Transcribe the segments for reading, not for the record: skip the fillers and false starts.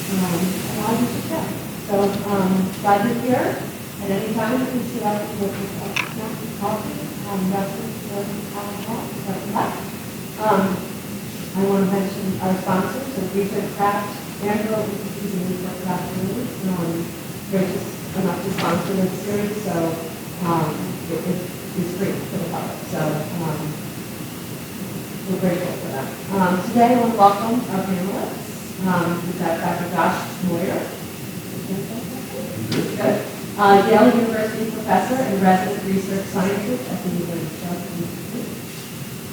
Glad you should check. So, glad you're here. At any time, you can see us with coffee, reference to alcohol, but that. I want to mention our sponsors, so Research Craft, Angela, is in Research Craft News, gracious enough to sponsor this series, so it's free for the public. So we're grateful for that. Today, I want to welcome our panelists. We've got Dr. Josh Moyer, Yale University professor and resident research scientist at the University of Institute.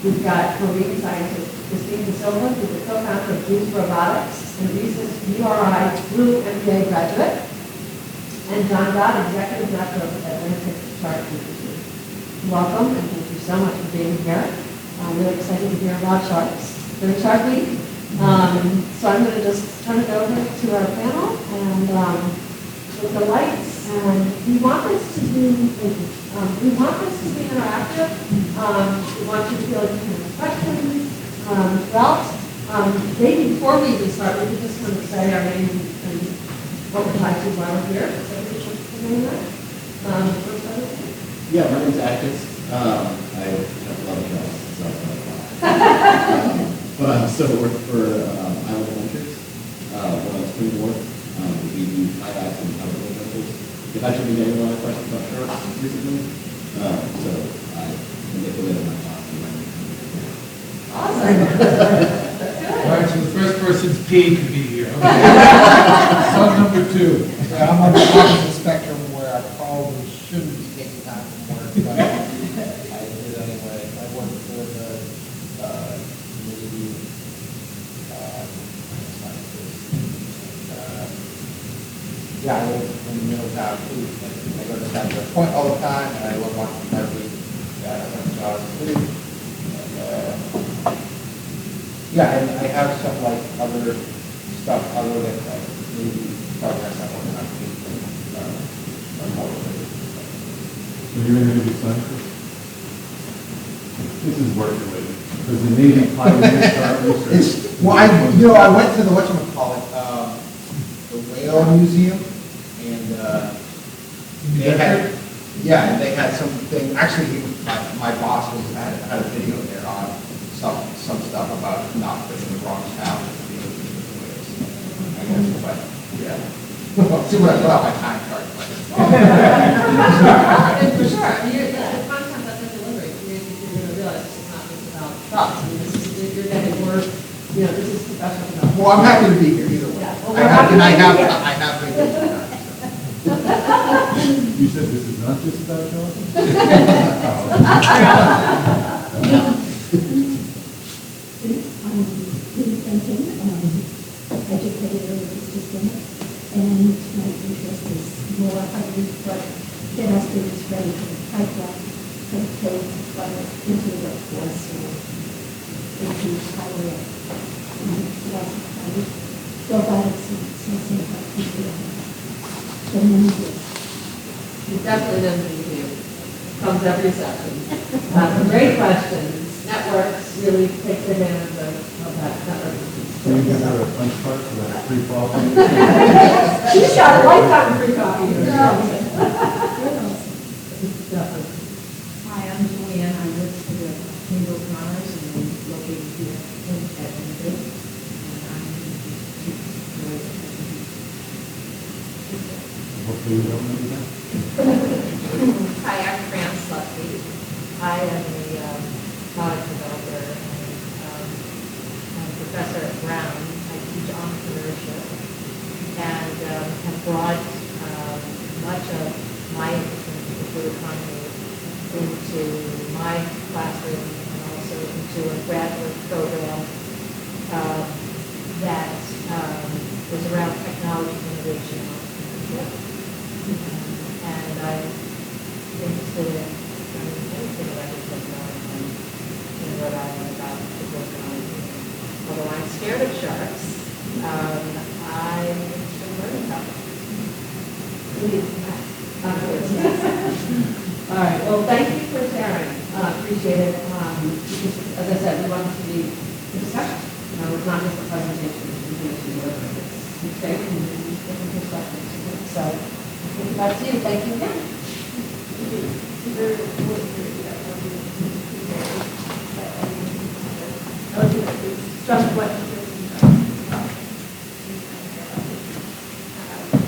We've got marine scientist Christine DeSilva, who's the co-founder of Juice Robotics and recent URI Blue MBA graduate, and John Dodd, executive director of the Atlantic Shark Institute. Welcome, and thank you so much for being here. I'm really excited to hear about sharks during Shark Week. So I'm going to just turn it over to our panel and with the lights. And we want this to be interactive. We want you to feel like you can ask questions. Maybe before we even start, we could just kind of say our name and what we're trying to do while we're here. So we should name that. Yeah, my name's Atticus. I have a lot of jobs, so but I'm still working for Island Ventures. When I was Springboard, we do kayaks and other ventures. They've actually been getting a lot of questions about sharks recently, so I manipulated my boss. Awesome. All right, so the first person's P could be here. Okay. Son number 2. I'm on the opposite spectrum where I probably shouldn't be taking time from work, but I did it anyway. I work for the Navy, yeah, I live in the middle of town too. I go to Central Point all the time, and I love watching every job too. Yeah, and I have some like other stuff other than like maybe progress I'm working on. So you're going to do scientists? This is work related. Because the Navy pioneers start research. Well, I went to the whatchamacallit, the whale museum, and they had something. Actually, my boss had a video there on some stuff about not putting the wrong town. I guess, but yeah. See what I put out my time card. For sure. I mean, the content that they're delivering, you're going to realize it's not just about thoughts. I mean, you're getting more, this is professional development. Well, I'm happy to be here either way. Yeah, well, I have vacation time. You said this is not just about jobs? Educated early system, and my interest is more highly what get our students ready for the pipeline, to take into the workforce or into higher ed. Robotics and something like so many years. You definitely know what you do. Comes every session. Great questions. Networks really takes advantage of that network. So you can have a French part for that free coffee? She's got a lifetime of free coffee. Definitely. Hi, I'm Julianne. I work for the Chamber of Commerce and I'm located here in Edmonton. And I'm Hopefully we don't know that. Hi, I'm Fran Slutsky. I am a product developer and I'm a professor at Brown. I teach entrepreneurship and have brought much of my interest in the blue economy into my classroom and also into a graduate program that is around technology innovation and entrepreneurship. And I'm interested in anything about technology and what I know about the book on. Although I'm scared of sharks, I'm interested in learning about them. All right. Well, thank you for sharing. Appreciate it. Because, as I said, we want it to be a discussion. It's not just a presentation. It's a great Back to you, thank you again.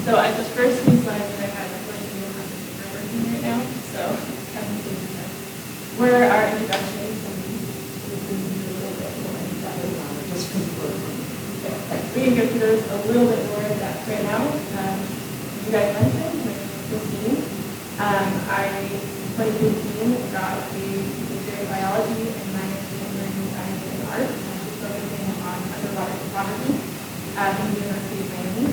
So I the first few slides that I had, I feel like we don't have the paper working right now, so kind of thinking that where are our introductions and we can do a little bit more in depth. Just because we're. We can go through those a little bit more in depth right now. You guys mentioned, my name is Christine. I, in 2015, got a major in biology and minor in marine science and art. I'm focusing on underwater photography at the University of Miami.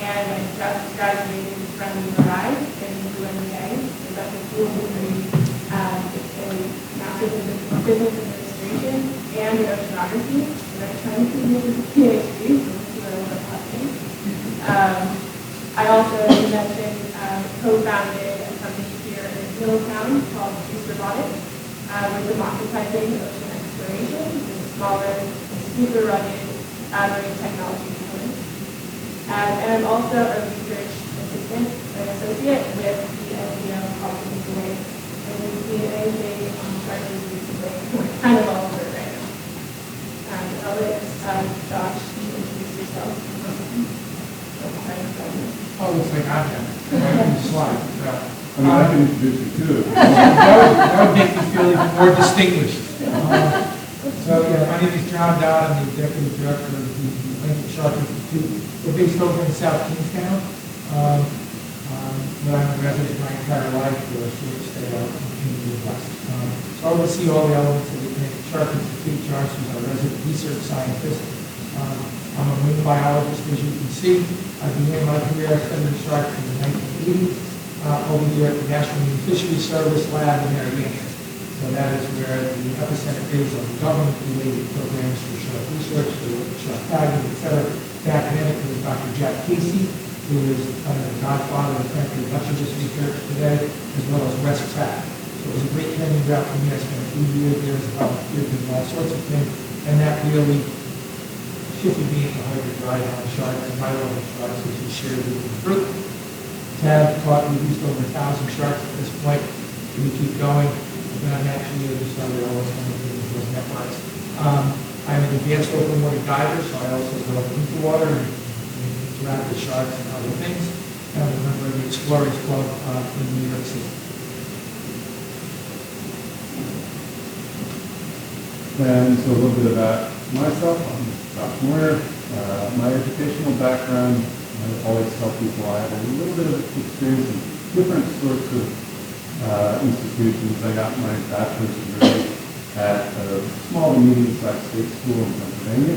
And I just graduated from URI in UMBA. So that's a dual degree. It's a master's in business administration and in oceanography. And I'm trying to move to PhD, so we'll see what I want to talk. I also, as you mentioned, co-founded a company here in Middletown called Juice Robotics. We're democratizing ocean exploration with smaller, super rugged marine technology components. And I'm also a research assistant, an associate with the NGO called the Way. And we've seen anything on charges recently. We're kind of all over it right now. I'll let Josh introduce yourself. Oh, looks like I have. Right on the slide. I mean, I can introduce you too. That would make me feel even more distinguished. So, yeah, my name is John Dodd. I'm the Executive Director of the Atlantic Shark Institute. We're based over in South Kingstown. But I'm a resident my entire life for a short stay out in the Midwest. So I oversee all the elements of the Atlantic Shark Institute. Josh is our resident research scientist. I'm a marine biologist, as you can see. I began my career studying sharks in the 1980s over here at the National Marine Fisheries Service Lab in Narragansett. So that is where the epicenter is of the government-related programs for shark research, for shark tagging, et cetera. The academic was Dr. Jack Casey, who is kind of the godfather of frankly much of this research today, as well as Wes Pratt. So it was a great training ground for me. I spent a few years there as a volunteer doing all sorts of things, and that really shifted me into how to dry on sharks and my love of sharks, which is shared with the group. Tab taught me at least over 1,000 sharks at this point. We keep going. And I'm actually able to start almost anything with those networks. I'm an advanced open water diver, so I also go into water and interact with sharks and other things. And I'm a member of the Explorers Club in New York City. And so a little bit about myself. I'm Josh Moyer. My educational background, I always tell people I have a little bit of experience in different sorts of institutions. I got my bachelor's degree at a small to medium-sized state school in Pennsylvania,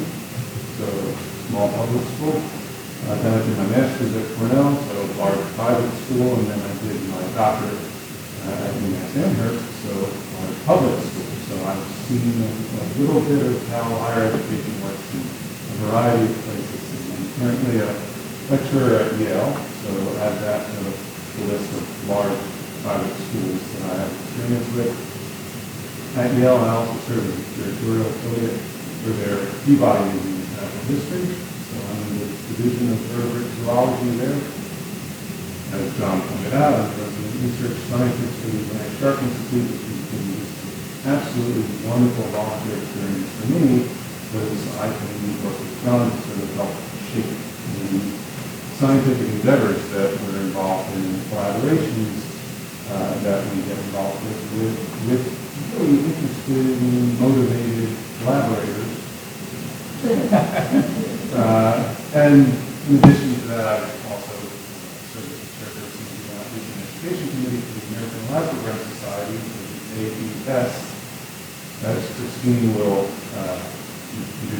so small public school. Then I did my master's at Cornell, so a large private school, and then I did my doctorate at UMass Amherst, so large public school. So I've seen a little bit of how higher education works in a variety of places. I'm currently a lecturer at Yale, so add that to the list of large private schools that I have experience with. At Yale, I also serve as a curatorial affiliate for their Peabody Museum of Natural History. So I'm in the division of vertebrate zoology there. As John pointed out, I'm a resident research scientist for the Atlantic Shark Institute, which has been just absolutely wonderful volunteer experience for me, because I can work with John to sort of help shape the scientific endeavors that we're involved in, collaborations that we get involved with really interested and motivated collaborators. And in addition to that, I've also served as the chairperson of the Outreach and Education Committee for the American Elastic Society, AES. As Christine will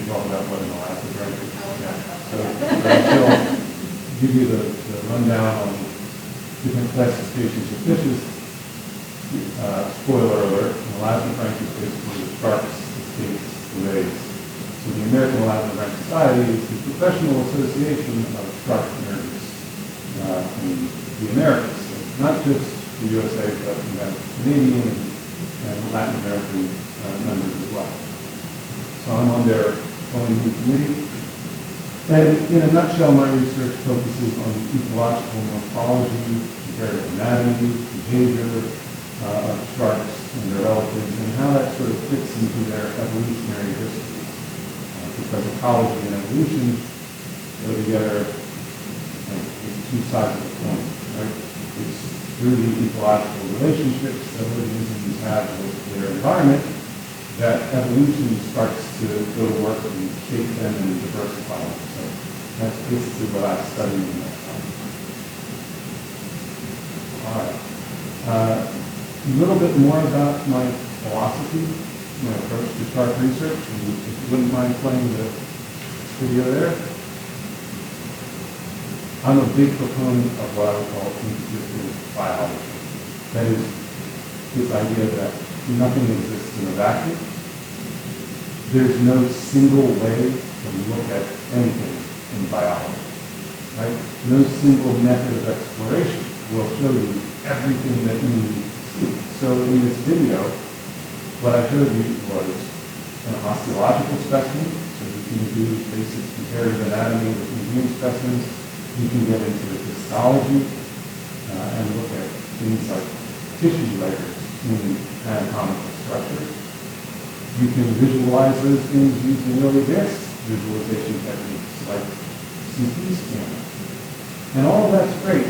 talk about what an elastic is. So she'll give you the rundown on different classifications of fishes. Spoiler alert, an elastic is basically the sharks, the skates, the rays. So the American Elastic Society is the professional association of shark nerds in the Americas. So not just the USA, but we have Canadian and Latin American members as well. So I'm on their ONU committee. And in a nutshell, my research focuses on ecological morphology, comparative anatomy, behavior of sharks and their relatives, and how that sort of fits into their evolutionary histories. Because ecology and evolution go together like two sides of the coin, right? It's through the ecological relationships that organisms have with their environment that evolution starts to go to work and shape them and diversify them. So that's basically what I studied in that time. All right. A little bit more about my philosophy, my approach to shark research, and if you wouldn't mind playing the video there. I'm a big proponent of what I would call integrative biology. That is, this idea that nothing exists in a vacuum. There's no single way to look at anything in biology, right? No single method of exploration will show you everything that you need to see. So in this video, what I showed you was an osteological specimen, so you can do basic comparative anatomy with museum specimens. You can get into the histology and look at things like tissue layers in anatomical structures. You can visualize those things using really advanced visualization techniques like CT scanning. And all of that's great,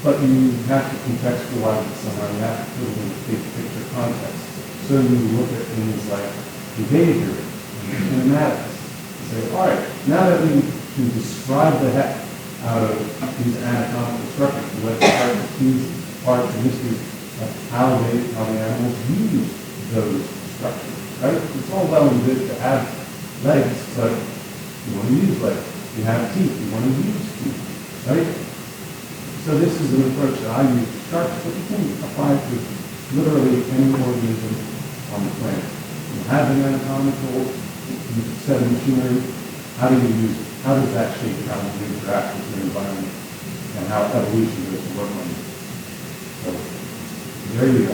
but you have to contextualize it somehow. You have to put it in a big picture context. So you look at things like behavior and kinematics. You say, all right, now that we can describe the heck out of these anatomical structures, let's start to tease apart the history of how the animals use those structures, right? It's all well and good to have legs, but you want to use legs. You have teeth, you want to use teeth, right? So this is an approach that I use with sharks, but you can apply it to literally any organism on the planet. You have an anatomical set of machinery. How do you use it? How does that shape how you interact with your environment and how evolution goes to work on it? So there you go.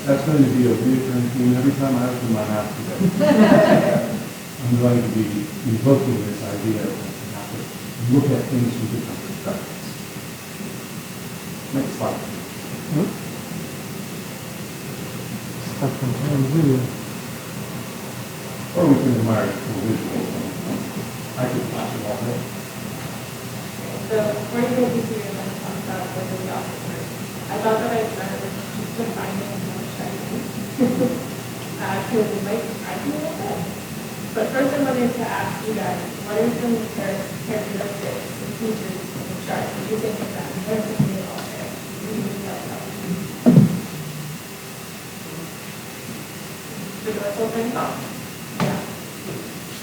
That's going to be a recurring theme every time I open my mouth today. I'm going to be invoking this idea of how to look at things from different perspectives. Next slide. Or we can admire it from a visual. I could watch it all day. So we're going to see you're going to talk about what the officers. I thought that I'd start with just defining how much I use. Because it might surprise me a little bit. But first I wanted to ask you guys, what are some characteristics and features of the shark? What do you think of that? What are some of the all there? What do you think about that? The dorsal fin? Yeah.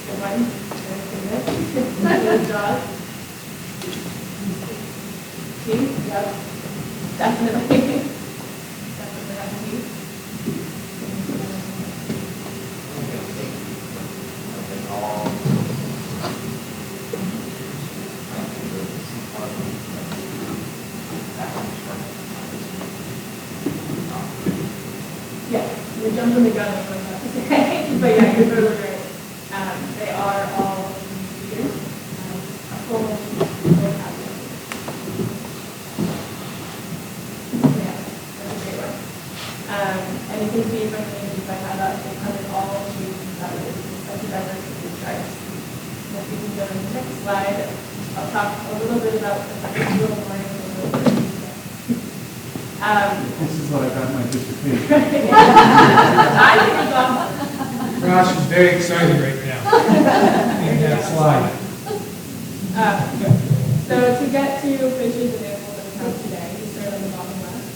Good one. Good jaws. Teeth? Yep. Definitely. Definitely have teeth. Yeah, you're jumping the gun on what I'm about to say. But yeah, you're totally right. They are all eaters. Full of vocabulary. Yeah, that's a great one. And you can see from the images I have up, they come in all shapes and sizes, such a diversity of sharks. And if you can go to the next slide, I'll talk a little bit about the little more in a little bit. This is what I got my dissertation. I think it's awesome. Josh is very excited right now. In that slide. So to get to fishes and animals that we have today, we start on the bottom left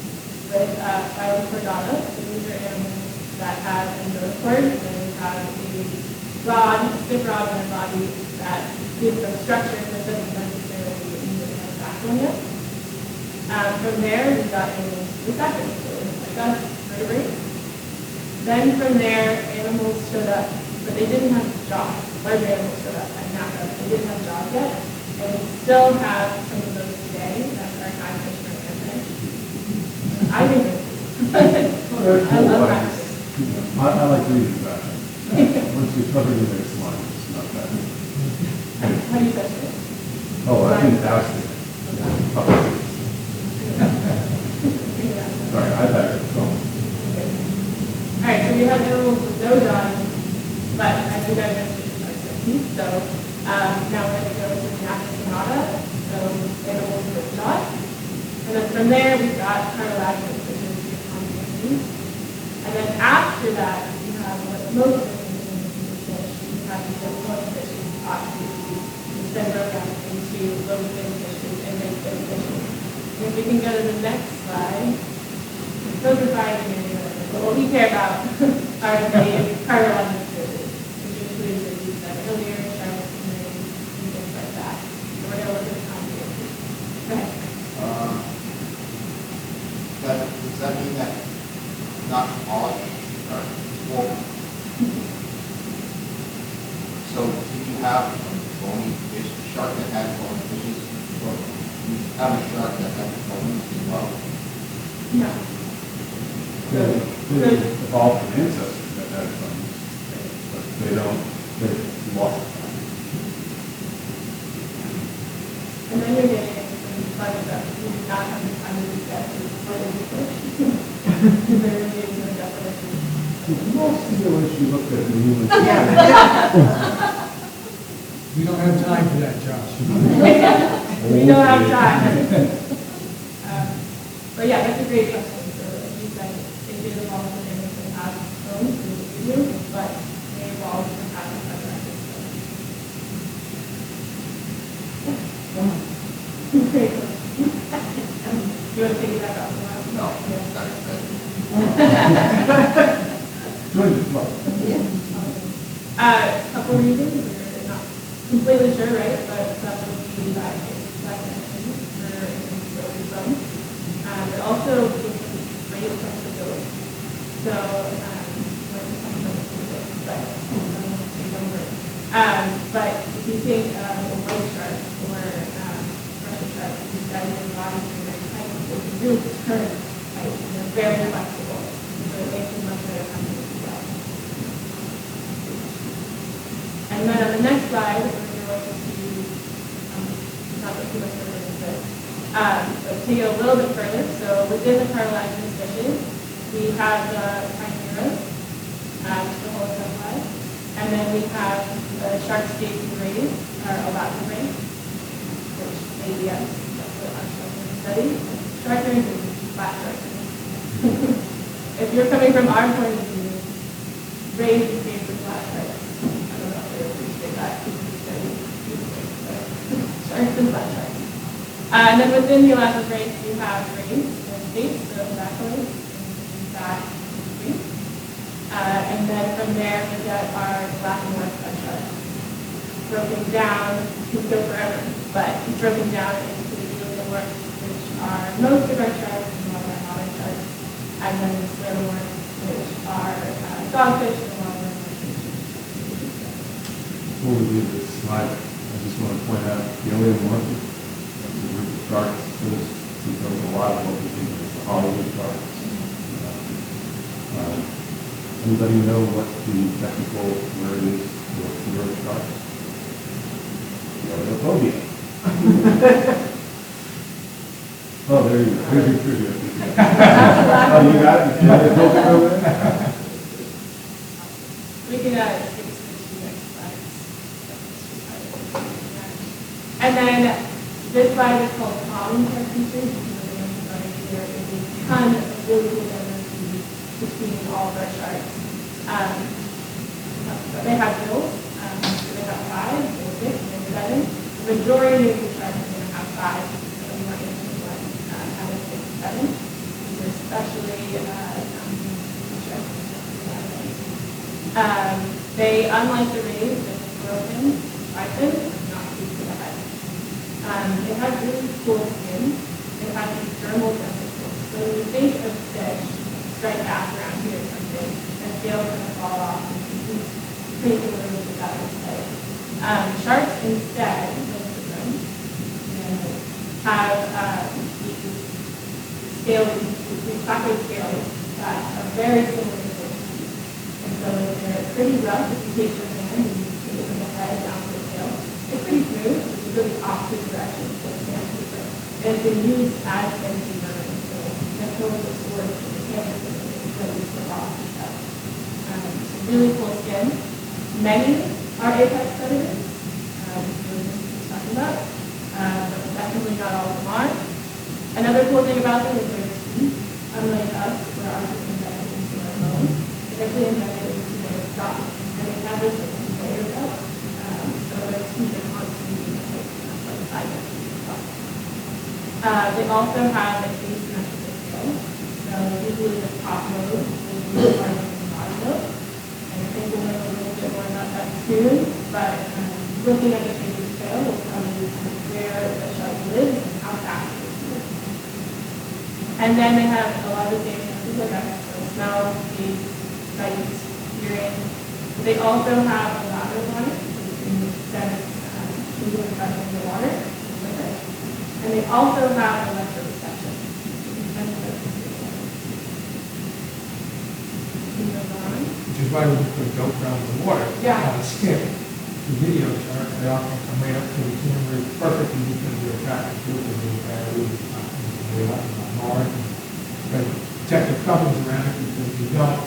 with Phylochordata. So these are animals that have endosperms and have a stiff rod on their body that gives them structure that doesn't necessarily mean that they have a backbone yet. From there, we've got animals with backbones, so like us, vertebrates. Then from there, animals showed up, but they didn't have jaws. Larger animals showed up at NACA, they didn't have jaws yet, and we still have some of those today. That's our high fish for fish. I think it's I love catfish. I like reading about it. Once you're covered in their slime, it's not bad. How do you touch it? Oh, I think that's it. From there, we've got cartilaginous fishes, your convolutions. And then after that, you have what most of the things in the fish, you have the orthoid fishes, oxybuses, which then broke down into low fin fishes and big fin fishes. And if we can go to the next slide, those are fine in your but what we care about are the cartilaginous fishes, which include, as you said earlier, sharks, and things like that. So we're going to look at the convolutions. Go ahead. Does that mean that not all are wolf? So do you have bony fish, shark that has bony fishes, or you have a shark that has bones as well? No. They evolved from ancestors that had some, but they lost it. And then you're getting into some fun stuff. You do not have the time to do that for the fish. Because they're getting the definition. Most of the ones you looked at in humans. We don't have time for that, Josh. We don't have time. But yeah, that's a great question. So as you said, it did evolve from animals that have bones and diseases, but they evolved from having cartilaginous bones. Great question. You want to take it back off the line? No, that's Join the club. Couple reasons, we're not completely sure, right? But that would be that it's like mentioned for instance, bones. But also great flexibility. So, but if you think of a white shark or Russian shark, these guys in the body are very tight, they can really turn tight, and they're very flexible. So it makes them much better company as well. And then on the next slide, we're going to see, not go too much further into this, but take it a little bit further. So within the cartilaginous fishes, we have the chimeras, the holocephaly, and then we have the shark skates and rays, or elastobrays, which ABS, that's what our sharks study. Sharkers and flat sharkers. If you're coming from our point of view, rays is made for flat sharks. I don't know if they appreciate that because we study sharks and flat sharks. And then within the elastobrays, you have rays and skates, so backward and back and green. And then from there, we get our black and white flat sharks. Broken down, can go forever, but it's broken down into the heliomorphs, which are most of our sharks and all our modern sharks, and then the scleromorphs, which are dogfish and a lot of our Before we leave this slide, I just want to point out the heliomorphic, that's a group of sharks, since there's a lot of what we think is the Hollywood sharks. Anybody know what the technical word is for pure sharks? Phobia. Oh, there you go. Here's your trivia. Oh, you got it? You got it over there? We can take a switch to the next slide. And then this slide is called common shark features. There is a ton of really cool diversity between all of our sharks. They have gills. So they have 5, or 6, or 7. The majority of the sharks are going to have 5. So we want to have 6, 7. These are especially they, unlike the rays, they're broken, biped, not deep to the head. They have really cool skin. They have these dermal testicles. So when you think of fish, straight back around here or something, and scales going to fall off and pretty similar to that would say. Sharks instead, most of them, have these scales, these placate scales that are very similar to fish. And so they're pretty rough if you take your hand and you take it from the head down to the tail. It's pretty smooth, which is really opposite direction to the sandpaper. And it's been used as sandpaper, so that's one of the swords for the sandpaper that we put off and stuff. Really cool skin. Many are apex predators, which we're talking about, but definitely not all of them are. And Another cool thing about them is their speed. Unlike us, where ours is embedded into our home, it's actually embedded into their stock. And they have this conveyor belt, so their speed is constantly being replaced, and that's like 5 minutes. They also have an asymmetrical scale. So usually the top mode is usually larger than the bottom mode. And I think we'll learn a little bit more about that soon. But looking at the phase scale will tell you where the shark lives and how fast it is moving. And then they have a lot of data senses like that. So smell, taste, sight, hearing. They also have a ladder on it, so you can sense moving pressure in the water. And they also have electroreception. Which is why we put a GoPro in the water. Yeah. On a stick. The video sharks, they often come right up to the camera perfectly because they're attracted to it, and they're way up on Mars. But protective coverings around it because if you don't,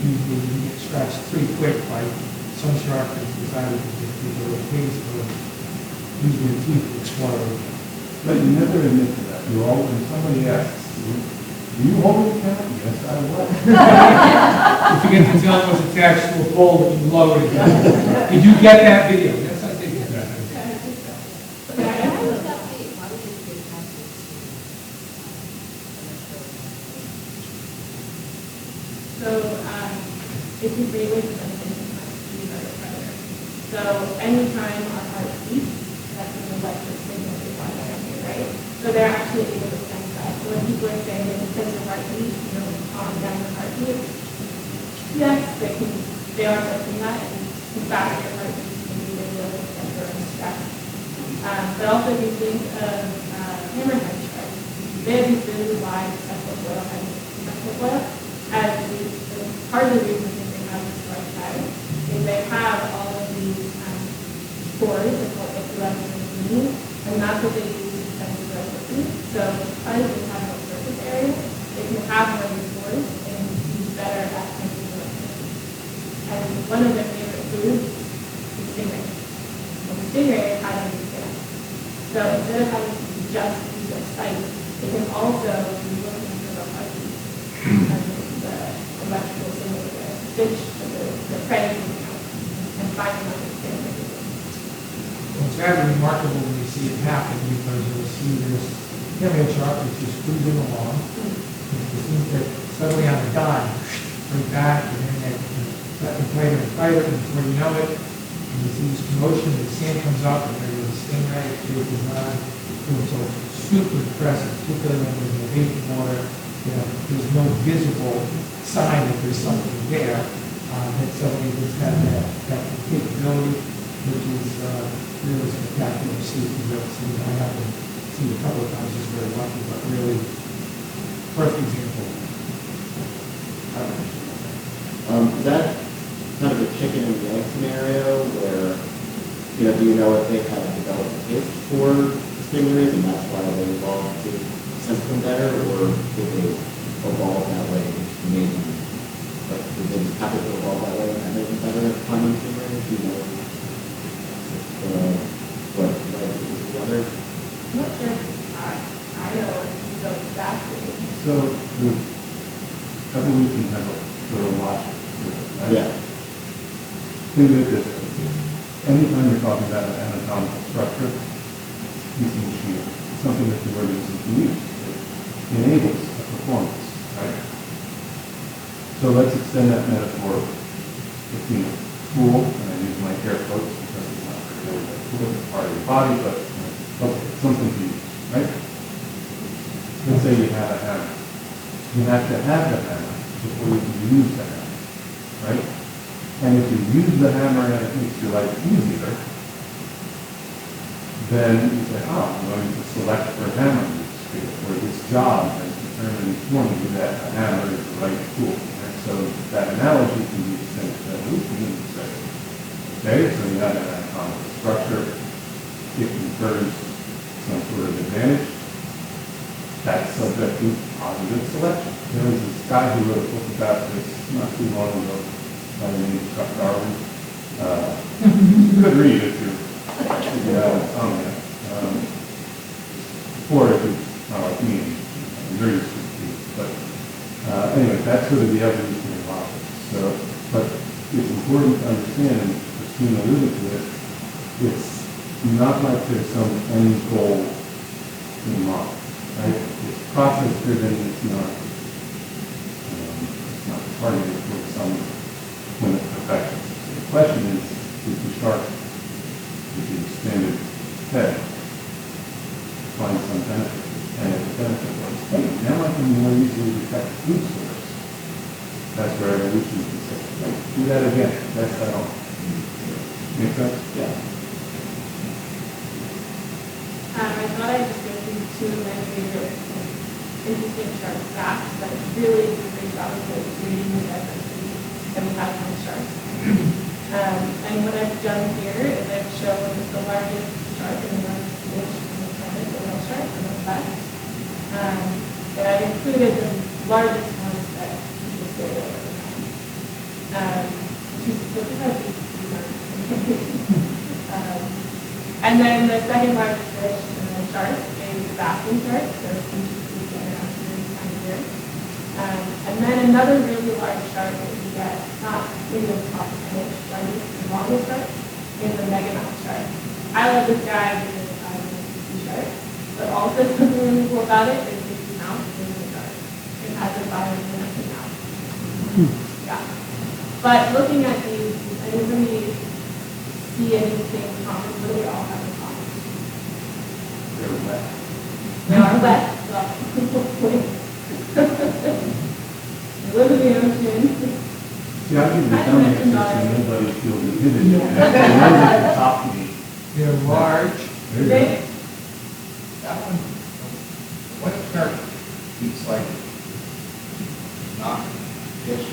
you get scratched pretty quick by some shark that's decided to just do a little taste or usually the teeth explode. But you never admit to that. You always, when somebody asks, do you hold the camera? Yes, I will. If you get the gun was attached to a pole that you lowered it. Did you get that video? Yes, I did get that. So if you breathe with them, these are the predators. So anytime our heart beats, that's an electric signal we want to hear, right? So they're actually able to sense that. So when people are saying that sense of heartbeat, calm down your heartbeat, yes, they are sensing that, and in fact, your heartbeat can be a little pressure and stress. But also, if you think of hammerhead sharks, they have these really wide septal coil and septal coil. And part of the reason that they have this large head is they have all of these spores, they're called epsilon, and that's what they use to sense electricity. So because they have no surface area, they can have more of these spores and be better at sensing electricity. And one of their favorite foods is stingray. And the stingray is highly advanced. So instead of having to just use their sight, they can also be looking for the heartbeat and the electrical signal of the fish or the prey and finding out the stingray. Well, it's rather remarkable when you see it happen because you'll see this hammerhead shark that's just cruising along. It seems that suddenly on a dime, right back, and then that tighter and tighter, and before you know it, and you see this commotion, the sand comes up, and there's a stingray, it chases on. So it's super impressive, particularly when there's no bait in water. There's no visible sign that there's something there. That somebody that's had that capability, which is really spectacular to see. I haven't seen it a couple of times, just very lucky, but really perfect example. Is that kind of a chicken and the egg scenario where, do you know if they kind of developed a taste for stingrays and that's why they evolved to sense them better, or did they evolve that way, which made them, did they just happen to evolve that way and that made them better at finding stingrays? Do you know what led to the other? I'm not sure. I know so exactly. So, the evolution has a sort of logic to it, right? Yeah. Think of it this way. Anytime you're talking about an anatomical structure, piece of machinery, something that the organism can use. It enables a performance, right? So let's extend that metaphor. If you tool, and I use my air quotes because it's not really a tool, it's part of your body, but it's something to use, right? Let's say you have a hammer. You have to have the hammer before you can use the hammer, right? And if you use the hammer and it makes your life easier, then you say, I'm going to select for hammer use, or this job has determined for me that a hammer is the right tool. And so that analogy can be extended to evolution and say, okay, so you have an anatomical structure, it confers some sort of advantage, that's subject to positive selection. There was this guy who wrote a book about this not too long ago by the name of Chuck Darwin. You could read if you have insomnia. Or if you like me, I'm very used to speed. But anyway, that's sort of the evolutionary model. So, but it's important to understand, and Christine alluded to it, it's not like there's some end goal in the model, right? It's process driven, it's not targeted for some limit of perfection. The question is the shark with the expanded head find some benefit? And if the benefit was, hey, now I can more easily detect food source. That's where evolution can say, hey, do that again. That's that on. Make sense? Yeah. I thought I'd just go through two of my favorite interesting shark facts that really do a great job of illustrating the diversity that we have in sharks. And what I've done here is I've shown the largest shark and the largest fish on the planet, the whale shark on the left. And I included the largest ones that people say are around. And then the second largest fish in the shark is the basking shark, so species around 30 times a year. And then another really large shark that we get, not in the top fish, largest and longest shark, is the megamouth shark. I love this guy because I'm a sea shark, but also something really cool about it is its mouth is in the shark. It has a bioluminescent mouth. Yeah. But looking at these, does anybody see anything common? What do they all have in common? They're wet. They are wet. Well, they live in the ocean. See, I think the I dumb mentioned answer already. so nobody feels inhibited. And the ones at the top of me, They're large. there you They, go. That one, what shark eats like, not fish,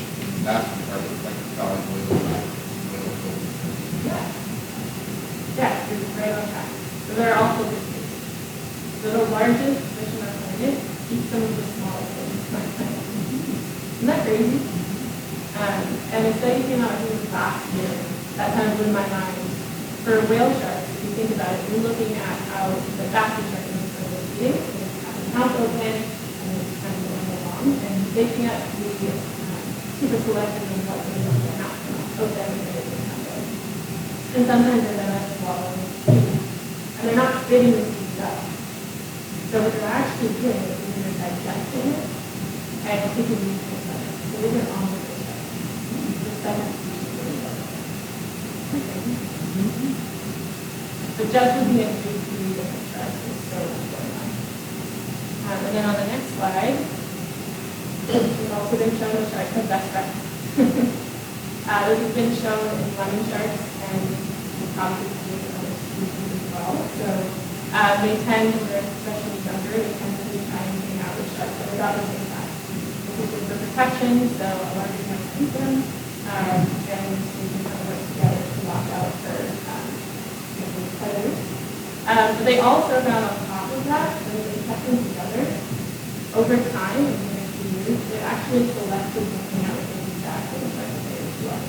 basket shark, it's like a solid whale. yeah, you're right on track. So they're also the biggest. So the largest fish on our planet eats some of the smallest things on our planet. Isn't that crazy? And a study came out here last year that kind of blew my mind. For whale sharks, if you think about it, you're looking at how the basket shark is eating, and it's got the mouth open, and it's kind of going along, and they can't be super selective in what they want their mouth open and they can have it. And sometimes they're going to swallow and they're not spitting the seeds up. So what they're actually doing is they're digesting it and taking nutrients out of it. So these are omnivores. The second species of the So just looking at these three different sharks is so much going on. And then on the next slide, we've also been shown the sharks have best friends. This has been shown in lemon sharks and probably in other species as well. So they tend, when they're especially younger, they tend to try and hang out with sharks that are about the same size. This is for protection, so a larger one can eat them, and they can kind of work together to watch out for predators. But they also found on top of that, when they kept them together, over time, in the next few years, they actually selected hang out with exactly the shark that they were to us.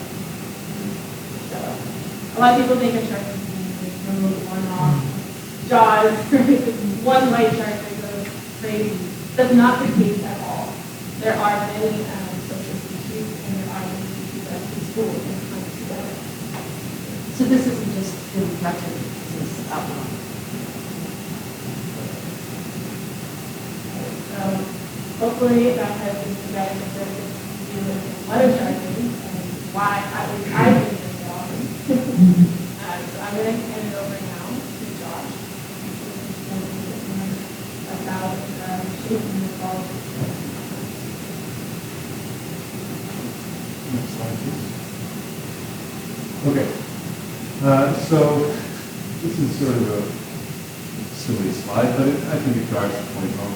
So, a lot of people think a shark is remove one-off jaws, one white shark that goes crazy. That's not the case at all. There are many social species, and there are many species that can school and come together. So this isn't just in protection, this is outlaw. So hopefully that has been provided a bit of view of what a shark is and why I think it's awesome. So I'm going to hand it over now to Josh. About shaping the ball. Next slide, please. Okay. So this is sort of a silly slide, but I think it drives the point home.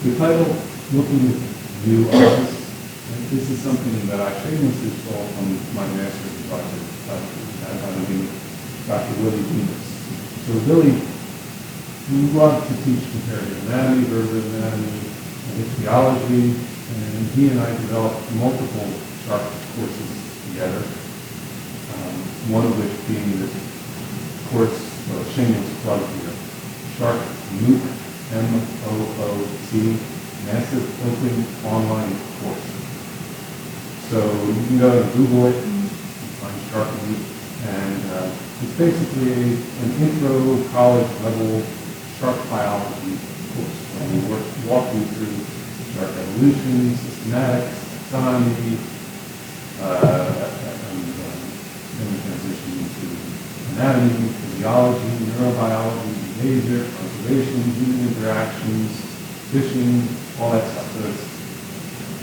The title, Looking with View Eyes, and this is something that I shamelessly stole from my master's project by the name of Dr. Willie Venus. So Willie loved to teach comparative anatomy, vertebrate anatomy, and ichthyology, and he and I developed multiple shark courses together. One of which being this course, shameless plug here, Shark MOOC, MOOC, Massive Open Online Course. So you can go and Google it, find Shark Week, and it's basically an intro college level shark biology course. And we walk you through shark evolution, systematics, taxonomy, and then we transition into anatomy, physiology, neurobiology, behavior, conservation, human interactions, fishing, all that stuff. So it's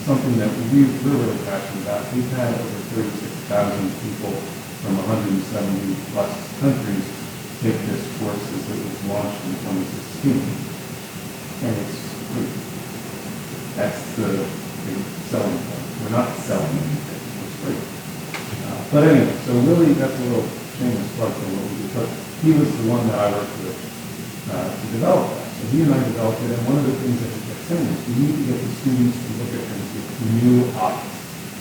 something that we're really passionate about. We've had over 36,000 people from 170 plus countries take this course as it was launched in 2016. And it's free. That's the big selling point. We're not selling anything, it's free. But anyway, so really that's a little shameless plug for what we did. But he was the one that I worked with to develop that. So he and I developed it, and one of the things that he kept saying is we need to get the students to look at things with new eyes,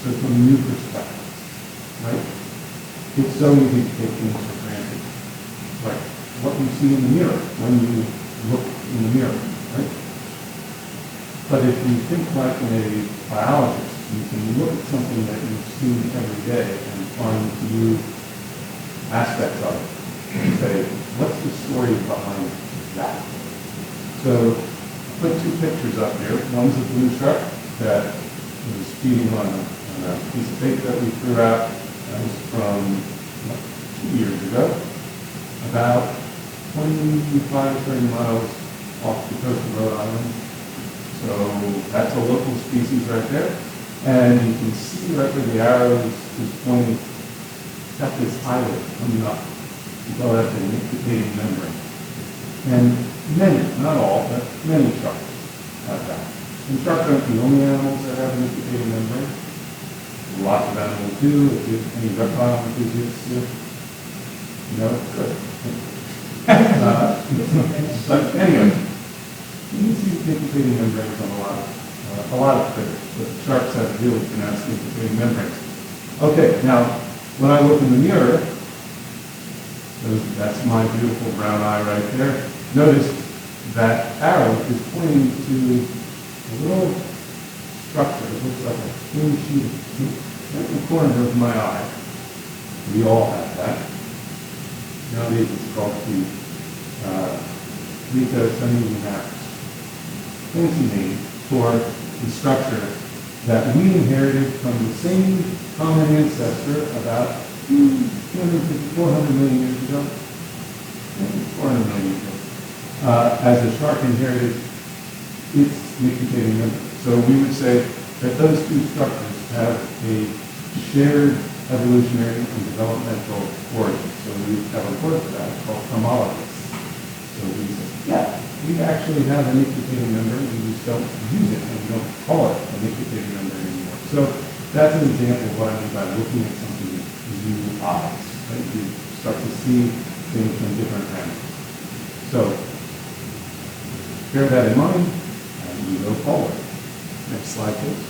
so from new perspectives, right? It's so easy to take things for granted, like what you see in the mirror when you look in the mirror, right? But if you think like a biologist, you can look at something that you've seen every day and find new aspects of it and say, what's the story behind that? So I put two pictures up here. One's a blue shark that was feeding on a piece of bait that we threw out. That was from 2 years ago, about 25, 30 miles off the coast of Rhode Island. So that's a local species right there. And you can see right where the arrow is pointing, it's got this eyelid coming up. We call that the nictitating membrane. And many, not all, but many sharks have that. And sharks aren't the only animals that have a nictitating membrane. Lots of animals do. If any reptile enthusiasts do, good. But anyway, you can see nictitating membranes on a lot of critters, but sharks have really pronounced nictitating membranes. Okay, now when I look in the mirror, that's my beautiful brown eye right there. Notice that arrow is pointing to a little structure that looks like a thin sheet of paper right in the corner of my eye. We all have that. Nowadays it's called the lithosemimax. Fancy name for the structure that we inherited from the same common ancestor about 250, 400 million years ago. 400 million years ago. As the shark inherited its nictitating membrane. So we would say that those two structures have a shared evolutionary and developmental origin. So we have a word for that called homologous. So we say, yeah, we actually have a nictitating membrane, we just don't use it, and we don't call it a nictitating membrane anymore. So that's an example of what I mean by looking at something with new eyes. Right? You start to see things from different angles. So bear that in mind, and we go forward. Next slide, please.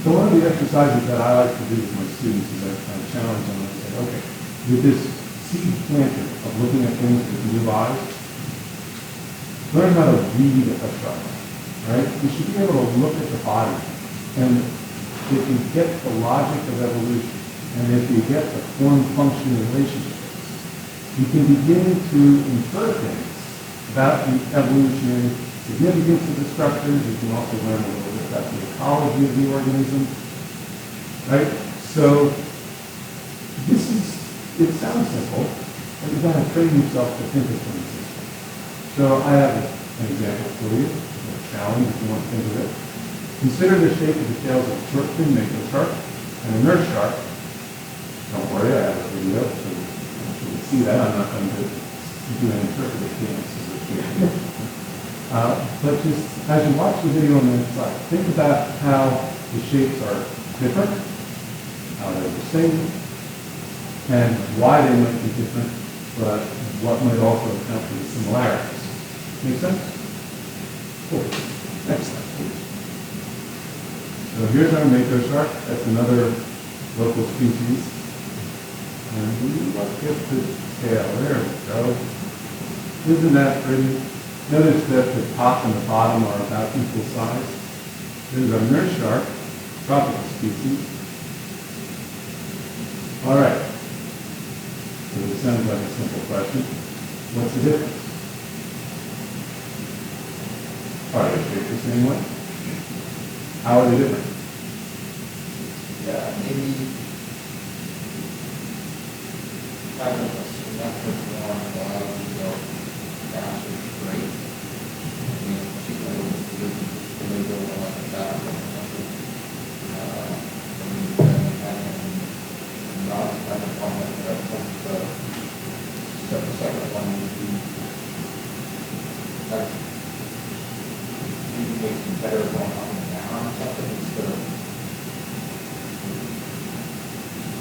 So one of the exercises that I like to do with my students is I challenge them and say, okay, with this seed planted of looking at things with new eyes, learn how to read a shark, right? You should be able to look at the body, and if you get the logic of evolution, and if you get the form-function relationships, you can begin to infer things about the evolutionary significance of the structures. You can also learn a little bit about the ecology of the organism, right? So it sounds simple, but you've got to train yourself to think of things this way. So I have an example for you, a challenge if you want to think of it. Consider the shape of the tails of a short-fin mako shark and a nurse shark. Don't worry, I have a video, so you can see that. I'm not going to do an interpretive dance. But just as you watch the video on the next slide, think about how the shapes are different, how they're the same, and why they might be different, but what might also account for the similarities. Make sense? Cool. Next slide, please. So here's our mako shark. That's another local species. And we look at the tail. There we go. Isn't that pretty? Notice that the top and the bottom are about equal size. There's our nurse shark, tropical species. All right. So it sounds like a simple question. What's the difference? Are they shaped the same way? How are they different? Yeah, maybe kind of a symmetric form allows you to go faster straight. I mean, particularly when they go like a back or something. And then having not kind of on that the second one would be that's maybe makes it better going up and down or something instead of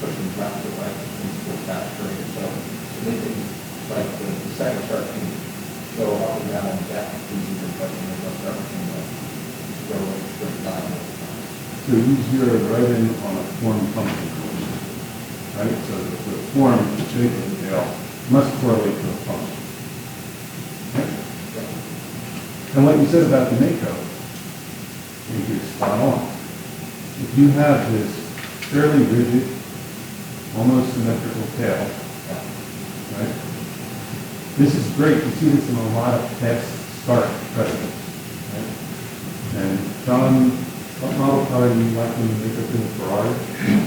pushing left to right and go faster. So they can, like the second shark can go up and down and back easier, but when they go start can go straight line. So you zero right in on a form function equation, right? So the form, the shape of the tail must correlate to a function. Okay? And what you said about the Mako, you're spot on. If you have this fairly rigid, almost symmetrical tail, right? This is great. You see this in a lot of fast start precedents, right? And John, what model car do you like when you make up in the Ferrari?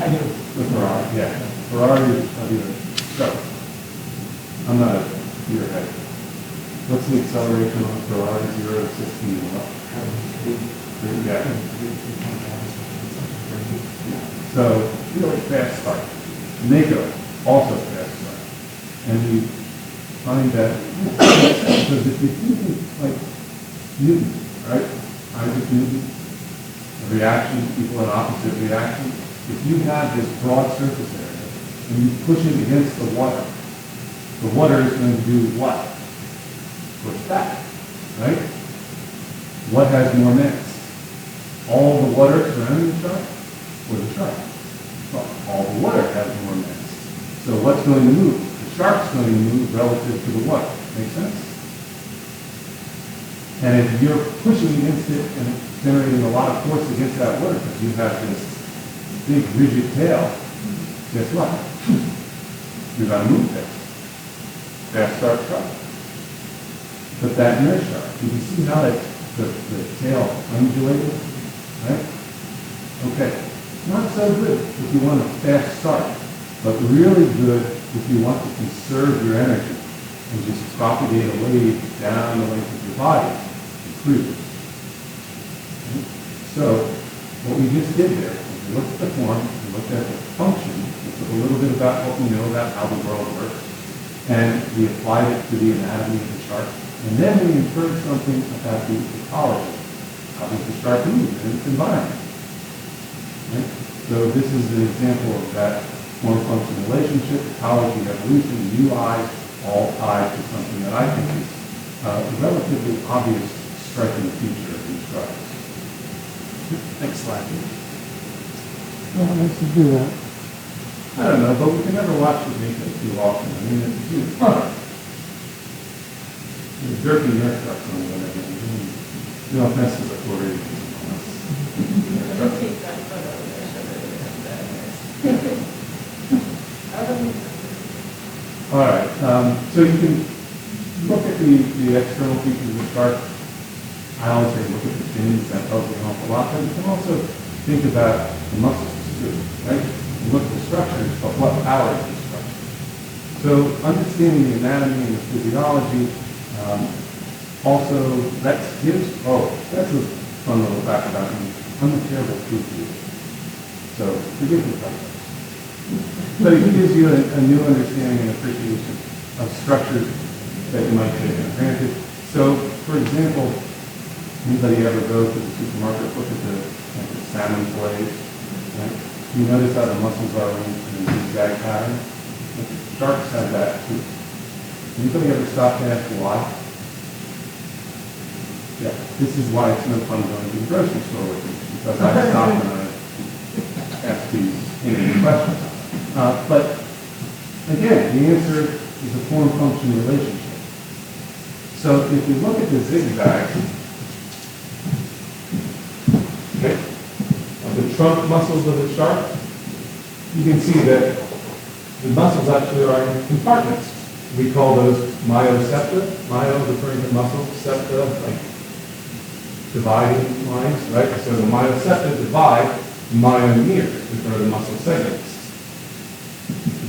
I do. The Ferrari, yeah. Ferrari is probably the start. I'm not a gearhead. What's the acceleration on Ferrari 0 to 60 and what? Yeah. So, really fast start. Mako, also fast start. And you find that, because if you think like Newton, right? Isaac Newton, reactions, people in opposite reactions. If you have this broad surface area and you push it against the water is going to do what? Push back, right? What has more mass? All the water surrounding the shark or the shark? Well, all the water has more mass. So what's going to move? The shark's going to move relative to the water. Make sense? And if you're pushing against it and generating a lot of force against that water because you have this big rigid tail, guess what? You're going to move fast. Fast start shark. But that nurse shark, you can see how the tail undulated, right? Okay, not so good if you want a fast start, but really good if you want to conserve your energy and just propagate a wave down the length of your body and cruise. Okay? So, what we just did there, we looked at the form, we looked at the function, we took a little bit about what we know about how the world works, and we applied it to the anatomy of the shark. And then we inferred something about the ecology. How does the shark move in its environment? Right? So this is an example of that form-function relationship, ecology, evolution, UI, all tied to something that I think is a relatively obvious striking feature of these sharks. Next slide. Well, nice to do that. I don't know, but we can never watch the Mako too often. I mean, it's huge. There's jerky nurse sharks on the other hand. No offense to the Floridians. Take that photo there. All right, so you can look at the external features of the shark. I always say look at the fins, that tells you an awful lot, but you can also think about the muscles too, right? You look at the structures, but what powers the structure? So understanding the anatomy and the physiology, also that gives, that's a fun little fact about me. I'm a terrible proof reader. So forgive me about that. But it gives you a new understanding and appreciation of structures that you might take for granted. So, for example, anybody ever go to the supermarket, look at the salmon fillets, right? You notice how the muscles are arranged in a zigzag pattern? Sharks have that too. Anybody ever stop to ask why? Yeah, this is why it's no fun going to the grocery store with you, because I stop and I ask these questions. But again, the answer is a form-function relationship. So if you look at the zigzag, okay, of the trunk muscles of the shark, you can see that the muscles actually are in compartments. We call those myosepta, myo referring to muscle, septa, like dividing lines, right? So the myosepta divide myomeres, which are the muscle segments.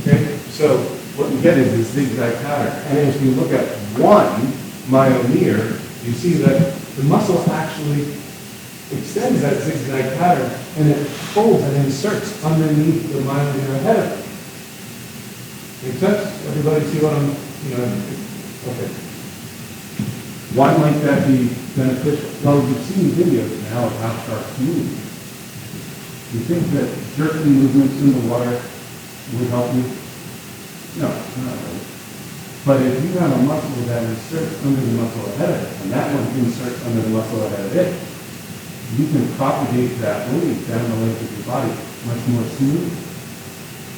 Okay, so what you get is this zigzag pattern. And if you look at one myomere, you see that the muscle actually extends that zigzag pattern and it folds and inserts underneath the myomere ahead of it. Make sense? Everybody see what I'm, okay. Why might that be beneficial? Well, you've seen videos now of how sharks move. You think that jerky movements in the water would help you? No, not really. But if you have a muscle that inserts under the muscle ahead of it, and that one inserts under the muscle ahead of it, you can propagate that wave down the length of your body much more smoothly.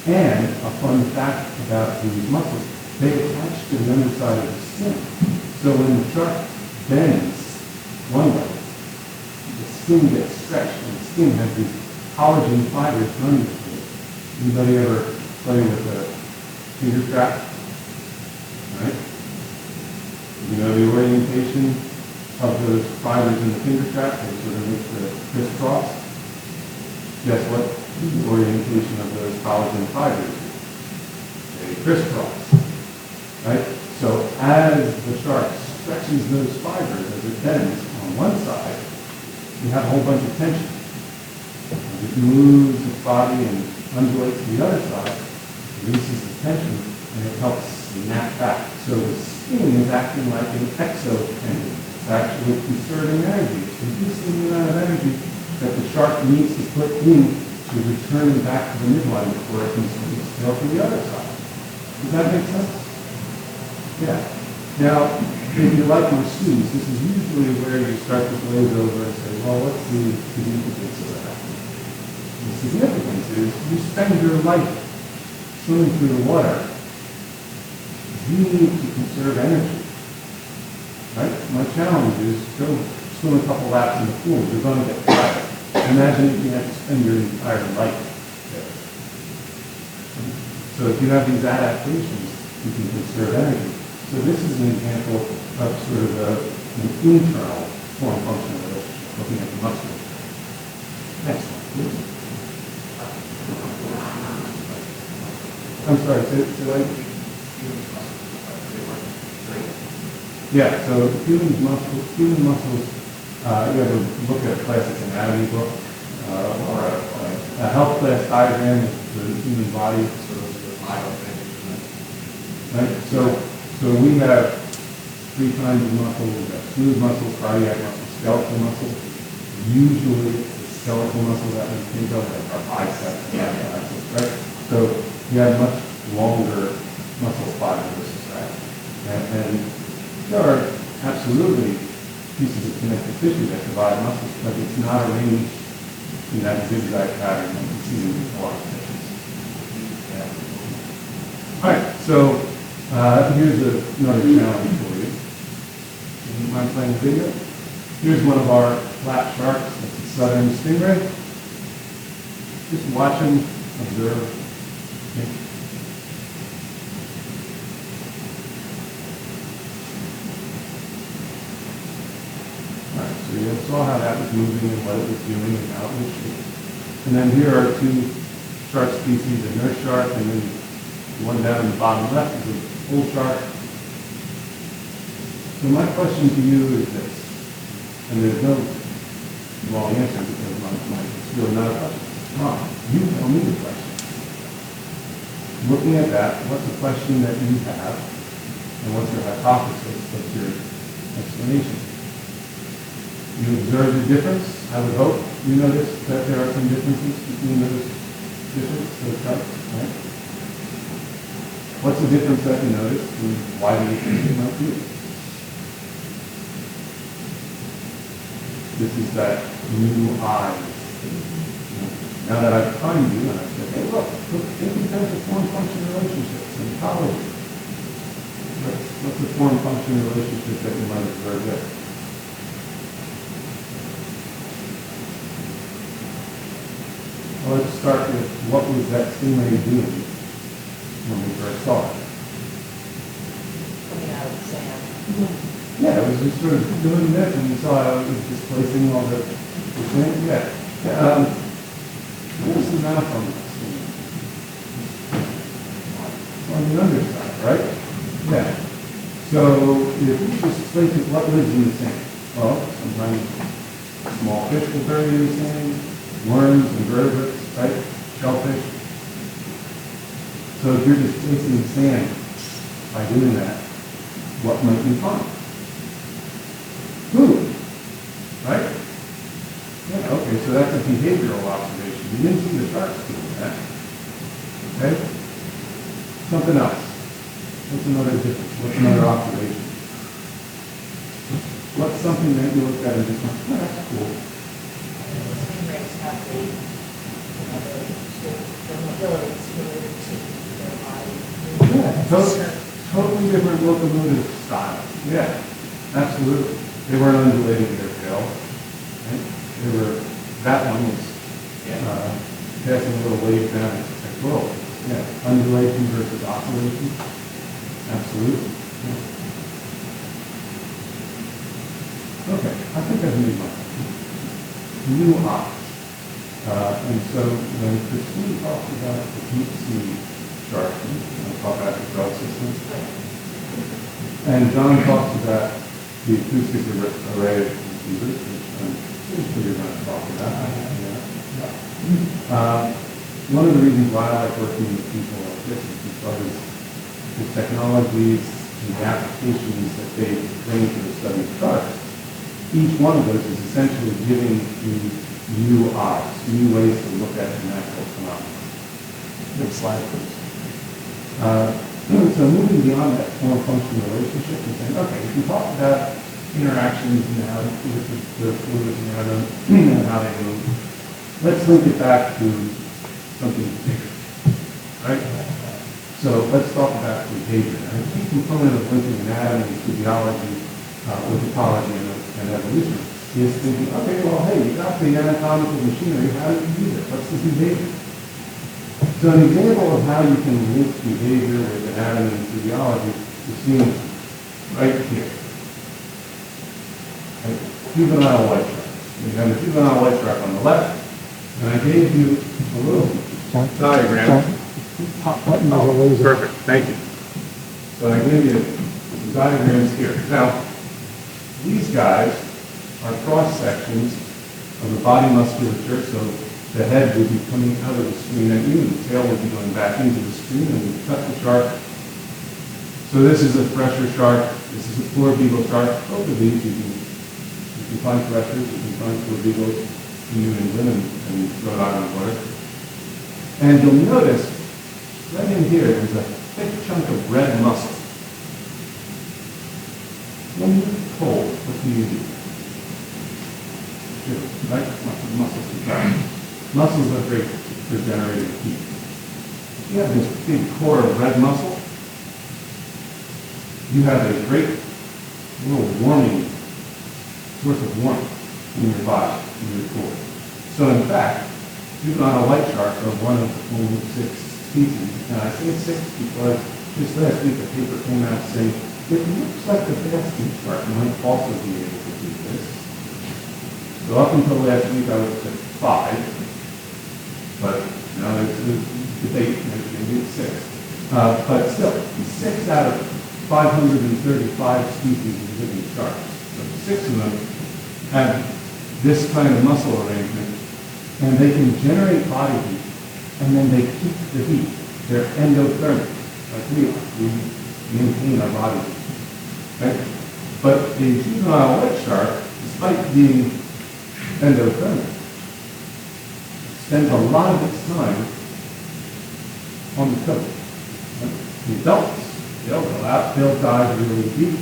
And a fun fact about these muscles, they attach to the underside of the skin. So when the shark bends one way, the skin gets stretched, and the skin has these collagen fibers running through it. Anybody ever play with a finger trap? Right? You know the orientation of those fibers in the finger trap, they sort of make the crisscross. Guess what the orientation of those collagen fibers is? They crisscross. Right? So as the shark stretches those fibers, as it bends on one side, you have a whole bunch of tension. As it moves its body and undulates to the other side, it releases the tension and it helps snap back. So the skin is acting like an exotendon. It's actually conserving energy. It's reducing the amount of energy that the shark needs to put in to return back to the midline before it can swing its tail to the other side. Does that make sense? Yeah. Now, if you like my students, this is usually where you start to glaze over and say, well, what's the significance of that? The significance is you spend your life swimming through the water. You need to conserve energy. Right? My challenge is go swim a couple laps in the pool. You're going to get tired. Imagine if you had to spend your entire life there. So if you have these adaptations, you can conserve energy. So this is an example of sort of an internal form-function relationship, looking at the muscle. Next one, please. I'm sorry, so yeah, so human muscles, you ever look at a classic anatomy book or a health class diagram of the human body, sort of the right? So we have three kinds of muscles. We have smooth muscles, cardiac muscles, skeletal muscles. Usually the skeletal muscle that we think of like our biceps and biceps, right? So you have much longer muscle fibers, right? And there are absolutely pieces of connective tissue that divide muscles, but it's not arranged in that zigzag pattern that you see in a lot of patients. Yeah. All right, so here's another challenge for you. You mind playing the video? Here's one of our lap sharks. That's a southern stingray. Just watch him, observe. Okay. So you saw how that was moving and what it was doing and how it was shaped. And then here are two shark species, a nurse shark, and then one down in the bottom left is a bull shark. So my question to you is this, and there's no wrong answer because it's really not a question. Come on, you tell me the question. Looking at that, what's the question that you have, and what's your hypothesis, what's your explanation? You observe the difference, I would hope. You notice that there are some differences between those sharks, right? What's the difference that you notice, and why do you think it might be? This is that new eye. Now that I've primed you, and I've said, hey, look, think in terms of form-function relationships and ecology. What's the form-function relationship that you might observe there? Well, let's start with what was that stingray doing when we first saw it? Coming out of the sand. Yeah, it was just sort of doing this, and you saw how it was displacing all the sand. Yeah. Where's the mouth on this thing? On the underside, right? Yeah. So if you just place it, what lives in the sand? Well, sometimes small fish will bury in the sand, worms, invertebrates, right? Shellfish. So if you're displacing sand by doing that, what might you find? Food, right? Yeah, okay, so that's a behavioral observation. You didn't see the sharks doing that. Okay? Something else. What's another difference? What's another observation? What's something that you looked at and just went, oh, that's cool. Stingrays have the mobility is related to their body. Yeah, totally different locomotive style. Yeah, absolutely. They weren't undulating their tail. Right? That one was passing a little wave down its roll. Yeah, undulation versus oscillation. Absolutely. Yeah. Okay, I think I've made my point. New ops. And so when Christine talks about the deep sea shark, I'll talk about the belt systems. And John talks about the acoustic array of receivers, which I'm sure you're going to talk about. One of the reasons why I like working with people like this is because the technologies and the applications that they bring to the study of sharks, each one of those is essentially giving you new eyes, new ways to look at the natural phenomenon. Next slide, please. So moving beyond that form-function relationship and saying, okay, we can talk about interactions now with the fluids around them and how they move. Let's link it back to something bigger, right? So let's talk about behavior. And a key component of linking anatomy, physiology, with ecology and evolution is thinking, okay, well, hey, you got the anatomical machinery, how do you use it? What's the behavior? So an example of how you can link behavior with anatomy and physiology is seen right here. Right? Juvenile white shark. We have a juvenile white shark on the left, and I gave you a little diagram. Perfect, thank you. So I gave you some diagrams here. Now, these guys are cross-sections of the body musculature, so the head would be coming out of the screen at you, and the tail would be going back into the screen, and we cut the shark. So this is a fresher shark. This is a floor beagle shark. Both of these you can find freshers, you can find floor beagles in New England and Rhode Island water. And you'll notice right in here there's a thick chunk of red muscle. When you're cold, what do you do? Right? Muscles contract. Muscles are great for generating heat. You have this big core of red muscle. You have a great little warming source of warmth in your body, in your core. So in fact, juvenile white sharks are one of only 6 species. And I say 6 because just last week a paper came out saying it looks like the basking shark might also be able to do this. So up until last week I was at 5. But now there's a debate, maybe it's 6. But still, 6 out of 535 species of living sharks. So 6 of them have this kind of muscle arrangement, and they can generate body heat, and then they keep the heat. They're endothermic, like we are. We maintain our body heat. Right? But a juvenile white shark, despite being endothermic, spends a lot of its time on the coast. The adults, they'll go out, they'll dive really deep,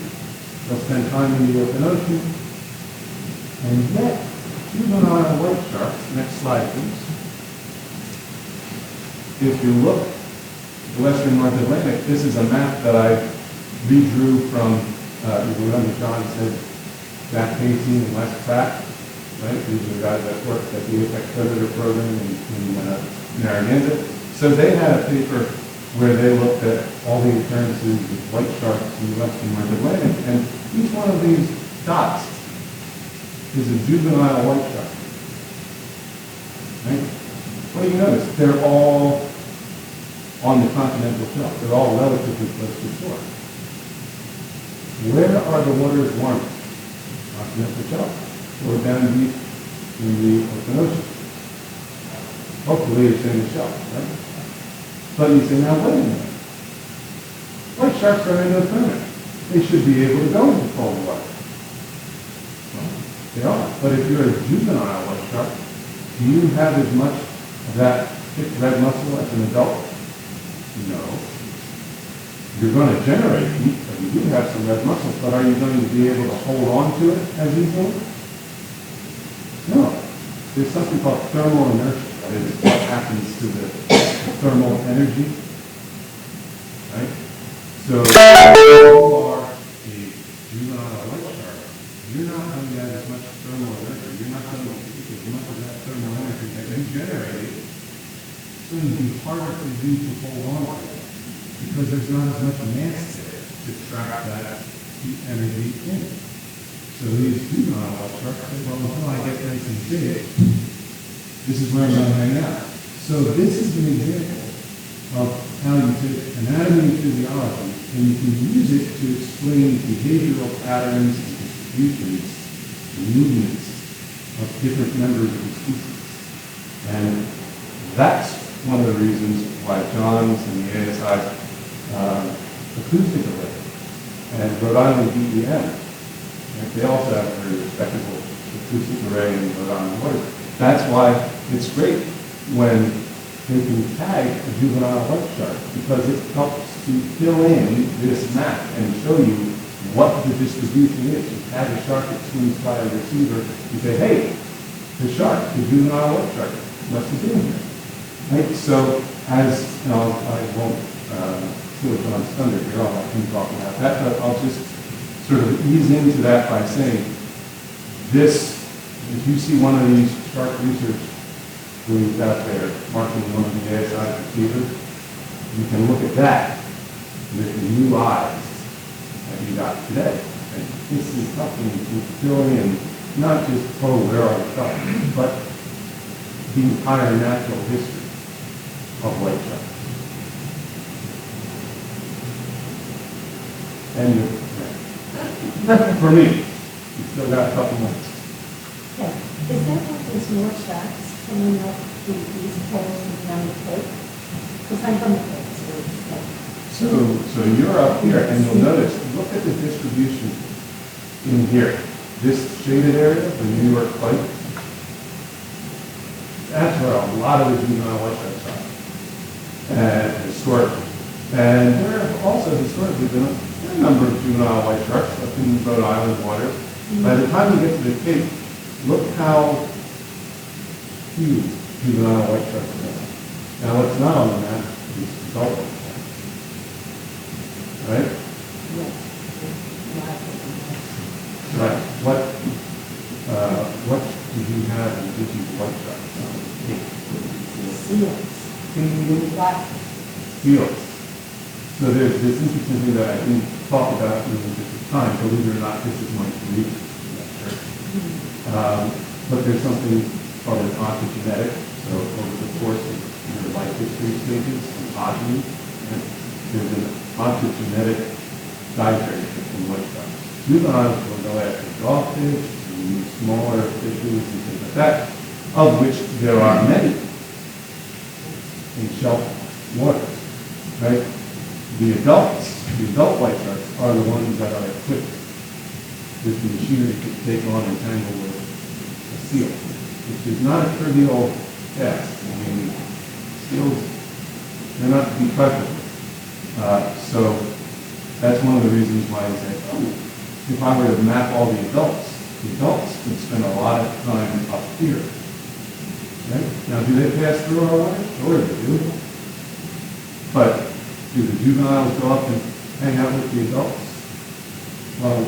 they'll spend time in the open ocean, and yet, juvenile white sharks, next slide please. If you look at the Western North Atlantic, this is a map that I redrew from, you remember John said, Jack Casey and Les Pratt, right? These are the guys that worked at the Apex Predator program in Narragansett. So they had a paper where they looked at all the occurrences of white sharks in the western North Atlantic, and each one of these dots is a juvenile white shark. Right? What do you notice? They're all on the continental shelf. They're all relatively close to shore. Where are the waters warmest? Continental shelf, or down deep in the open ocean. Hopefully it's in the shelf, right? But you say, now wait a minute. White sharks are endothermic. They should be able to go into cold water. Well, they are. But if you're a juvenile white shark, do you have as much of that thick red muscle as an adult? No. You're going to generate heat, but you do have some red muscle, but are you going to be able to hold on to it as easily? No. There's something called thermal inertia. That is what happens to the thermal energy. Right? So if you are a juvenile white shark, you're not going to have as much thermal inertia. You're not going to keep as much of that thermal energy that you generated. It's going to be harder for you to hold on to it because there's not as much mass there to trap that heat energy in. So these juvenile white sharks say, well, until I get nice and big, this is where I'm going to hang out. So this is an example of how you take anatomy and physiology and you can use it to explain behavioral patterns and distributions and movements of different members of the species. And that's one of the reasons why John's and the ASI's acoustic array and Rhode Island DEM, they also have a very respectable acoustic array in Rhode Island waters. That's why it's great when they can tag a juvenile white shark because it helps to fill in this map and show you what the distribution is. You tag a shark that swims by a receiver, you say, hey, the shark, the juvenile white shark, must have been here. Right? So as, I won't steal John's thunder here, I'll let him talk about that, but I'll just sort of ease into that by saying this, if you see one of these shark research buoys out there marking one of the ASI receivers, you can look at that with the new eyes that you got today. And this is helping to fill in not just, where are the sharks, but the entire natural history of white sharks. And for me, you still got a couple minutes. Okay. Is that what there's more sharks coming up the East Coast and down the Cape? Because I'm from the Cape, so it's like... So you're up here, and you'll notice, look at the distribution in here. This shaded area, the New York Bight, that's where a lot of the juvenile white sharks are, and historically. And there have also historically been a number of juvenile white sharks up in Rhode Island waters. By the time you get to the Cape, look how few juvenile white sharks are. Now what's not on the map is adult white sharks. Right? Right. What did you have in these white sharks? Seals. So there's this interesting thing that I didn't talk about in the interest of time. Believe it or not, this is my research lecture. But there's something called an ontogenetic. So over the course of your life history stages, ontogeny, there's an ontogenetic dietary shift in white sharks. Juveniles will go after dogfish and smaller fishes and things like that, of which there are many in shelf waters, right? The adult white sharks are the ones that are equipped with the machinery to take on and tangle with a seal, which is not a trivial task. I mean, seals, they're not to be trifled with. So that's one of the reasons why I say, if I were to map all the adults would spend a lot of time up here. Right? Now, do they pass through our water? Sure they do. But do the juveniles go up and hang out with the adults. Well,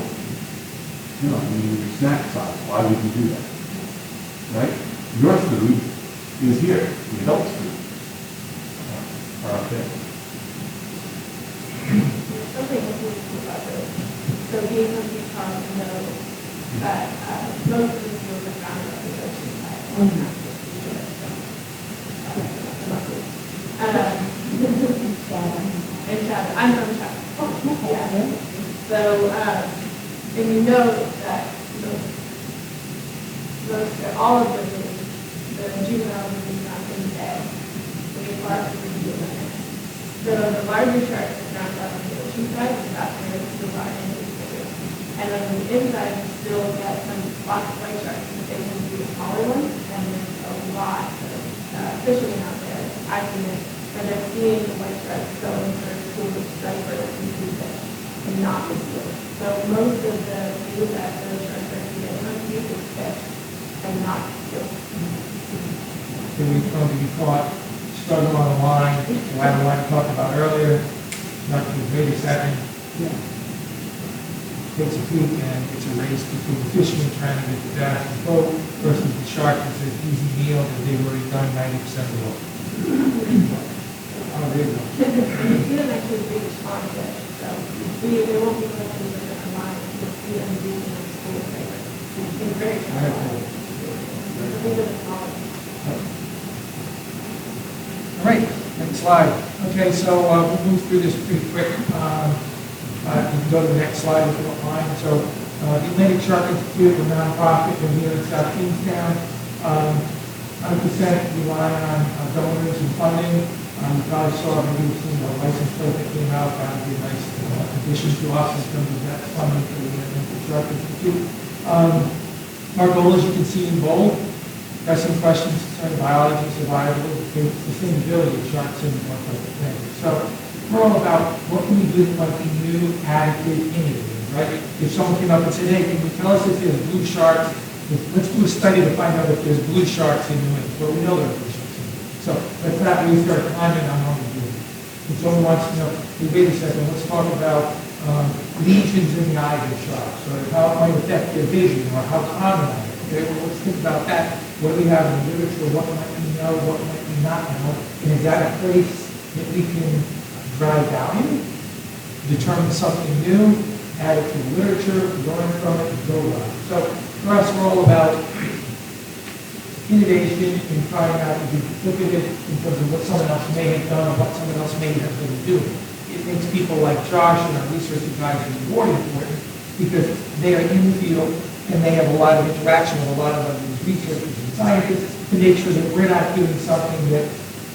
you know, I mean, your snack size, why would you do that? Right? Your food is here, the adults' food are up there. Something that we think about this. So being from Utah, we know that most of the schools are founded on the ocean side. And Chatham, I'm from Chatham. Yeah. So, and you know that all of the juveniles in Utah in the day, we are the juveniles. So the larger sharks are found out on the ocean side, and that's where the large and bigger. And on the inside, you still get lots of white sharks, but they tend to be the smaller ones, and there's a lot of fishermen out there. I've seen it, where they're seeing the white sharks going for schools of striper and sea fish, and not the seals. So most of the food that those sharks are eating on sea is fish, and not seals. Then we come to be caught, struggle on the line, the ladder line we talked about earlier, not to wait a second. Takes a peek and it's a race between the fishermen trying to get the bass in the boat versus the shark that's an easy meal and they've already done 90% of the work. Oh, there you go. You see them actually big pond fish, so there won't be much in the line, you'll see them being in the school paper. It's very cool. These are the smaller ones. All right, next slide. Okay, so we'll move through this pretty quick. You can go to the next slide if you don't mind. So the Atlantic Shark Institute, a nonprofit from here in South Kingstown, 100% relying on donors and funding. You probably saw, maybe you've seen the license plate that came out. That would be a nice addition to us in terms of that funding for the Atlantic Shark Institute. Our goal, as you can see in bold, pressing questions concerning biology, survival, sustainability of sharks in the North Atlantic. So we're all about what can we do that might be new, additive, innovative, right? If someone came up and said, hey, can you tell us if there's blue sharks? Let's do a study to find out if there's blue sharks in New England. Well, we know there are blue sharks in New England. So let's not really start climbing on what we're doing. If someone wants to know, hey, wait a second, let's talk about lesions in the eye of the sharks, or how it might affect their vision, or how common are they? Okay, well, let's think about that. What do we have in the literature? What might we know? What might we not know? And is that a place that we can drive value, determine something new, add it to the literature, learn from it, and build on it? So for us, we're all about innovation and trying out to be duplicative in terms of what someone else may have done or what someone else may have been doing. It makes people like Josh and our research advisors more important because they are in the field and they have a lot of interaction with a lot of other researchers and scientists to make sure that we're not doing something that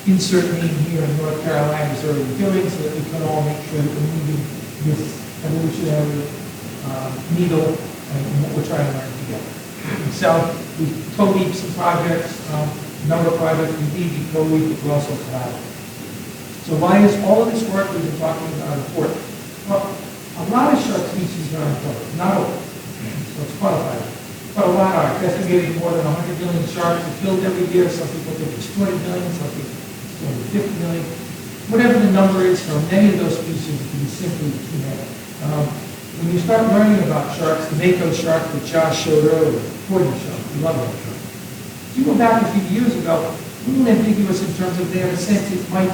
insert name here in North Carolina is already doing, so that we can all make sure that we're moving this evolutionary needle and what we're trying to learn together. So we co-lead some projects, a number of projects we lead, we co-lead, but we also collaborate. So why is all of this work we've been talking about important? Well, a lot of shark species are important, not all. So it's qualified. But a lot are. It's estimated more than 100 million sharks are killed every year. Some people think it's 200 million, some people think it's 250 million. Whatever the number is for many of those species, it can be simply too many. When you start learning about sharks, the mako shark that Josh showed earlier, poison shark, we love that shark. If you go back a few years ago, a little ambiguous in terms of their sense it might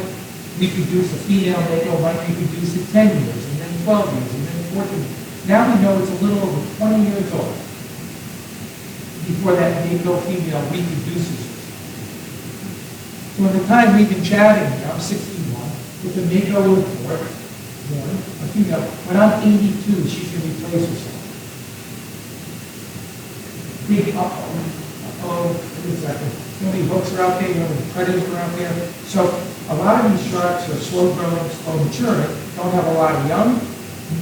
reproduce, a female mako might reproduce at 10 years, and then 12 years, and then 14 years. Now we know it's a little over 20 years old before that mako female reproduces. So in the time we've been chatting, I'm 61, if the mako was born, a female, when I'm 82, she can replace herself. Big wait a second. You know the hooks are out there, you know the predators are out there. So a lot of these sharks are slow growing, slow maturing, don't have a lot of young,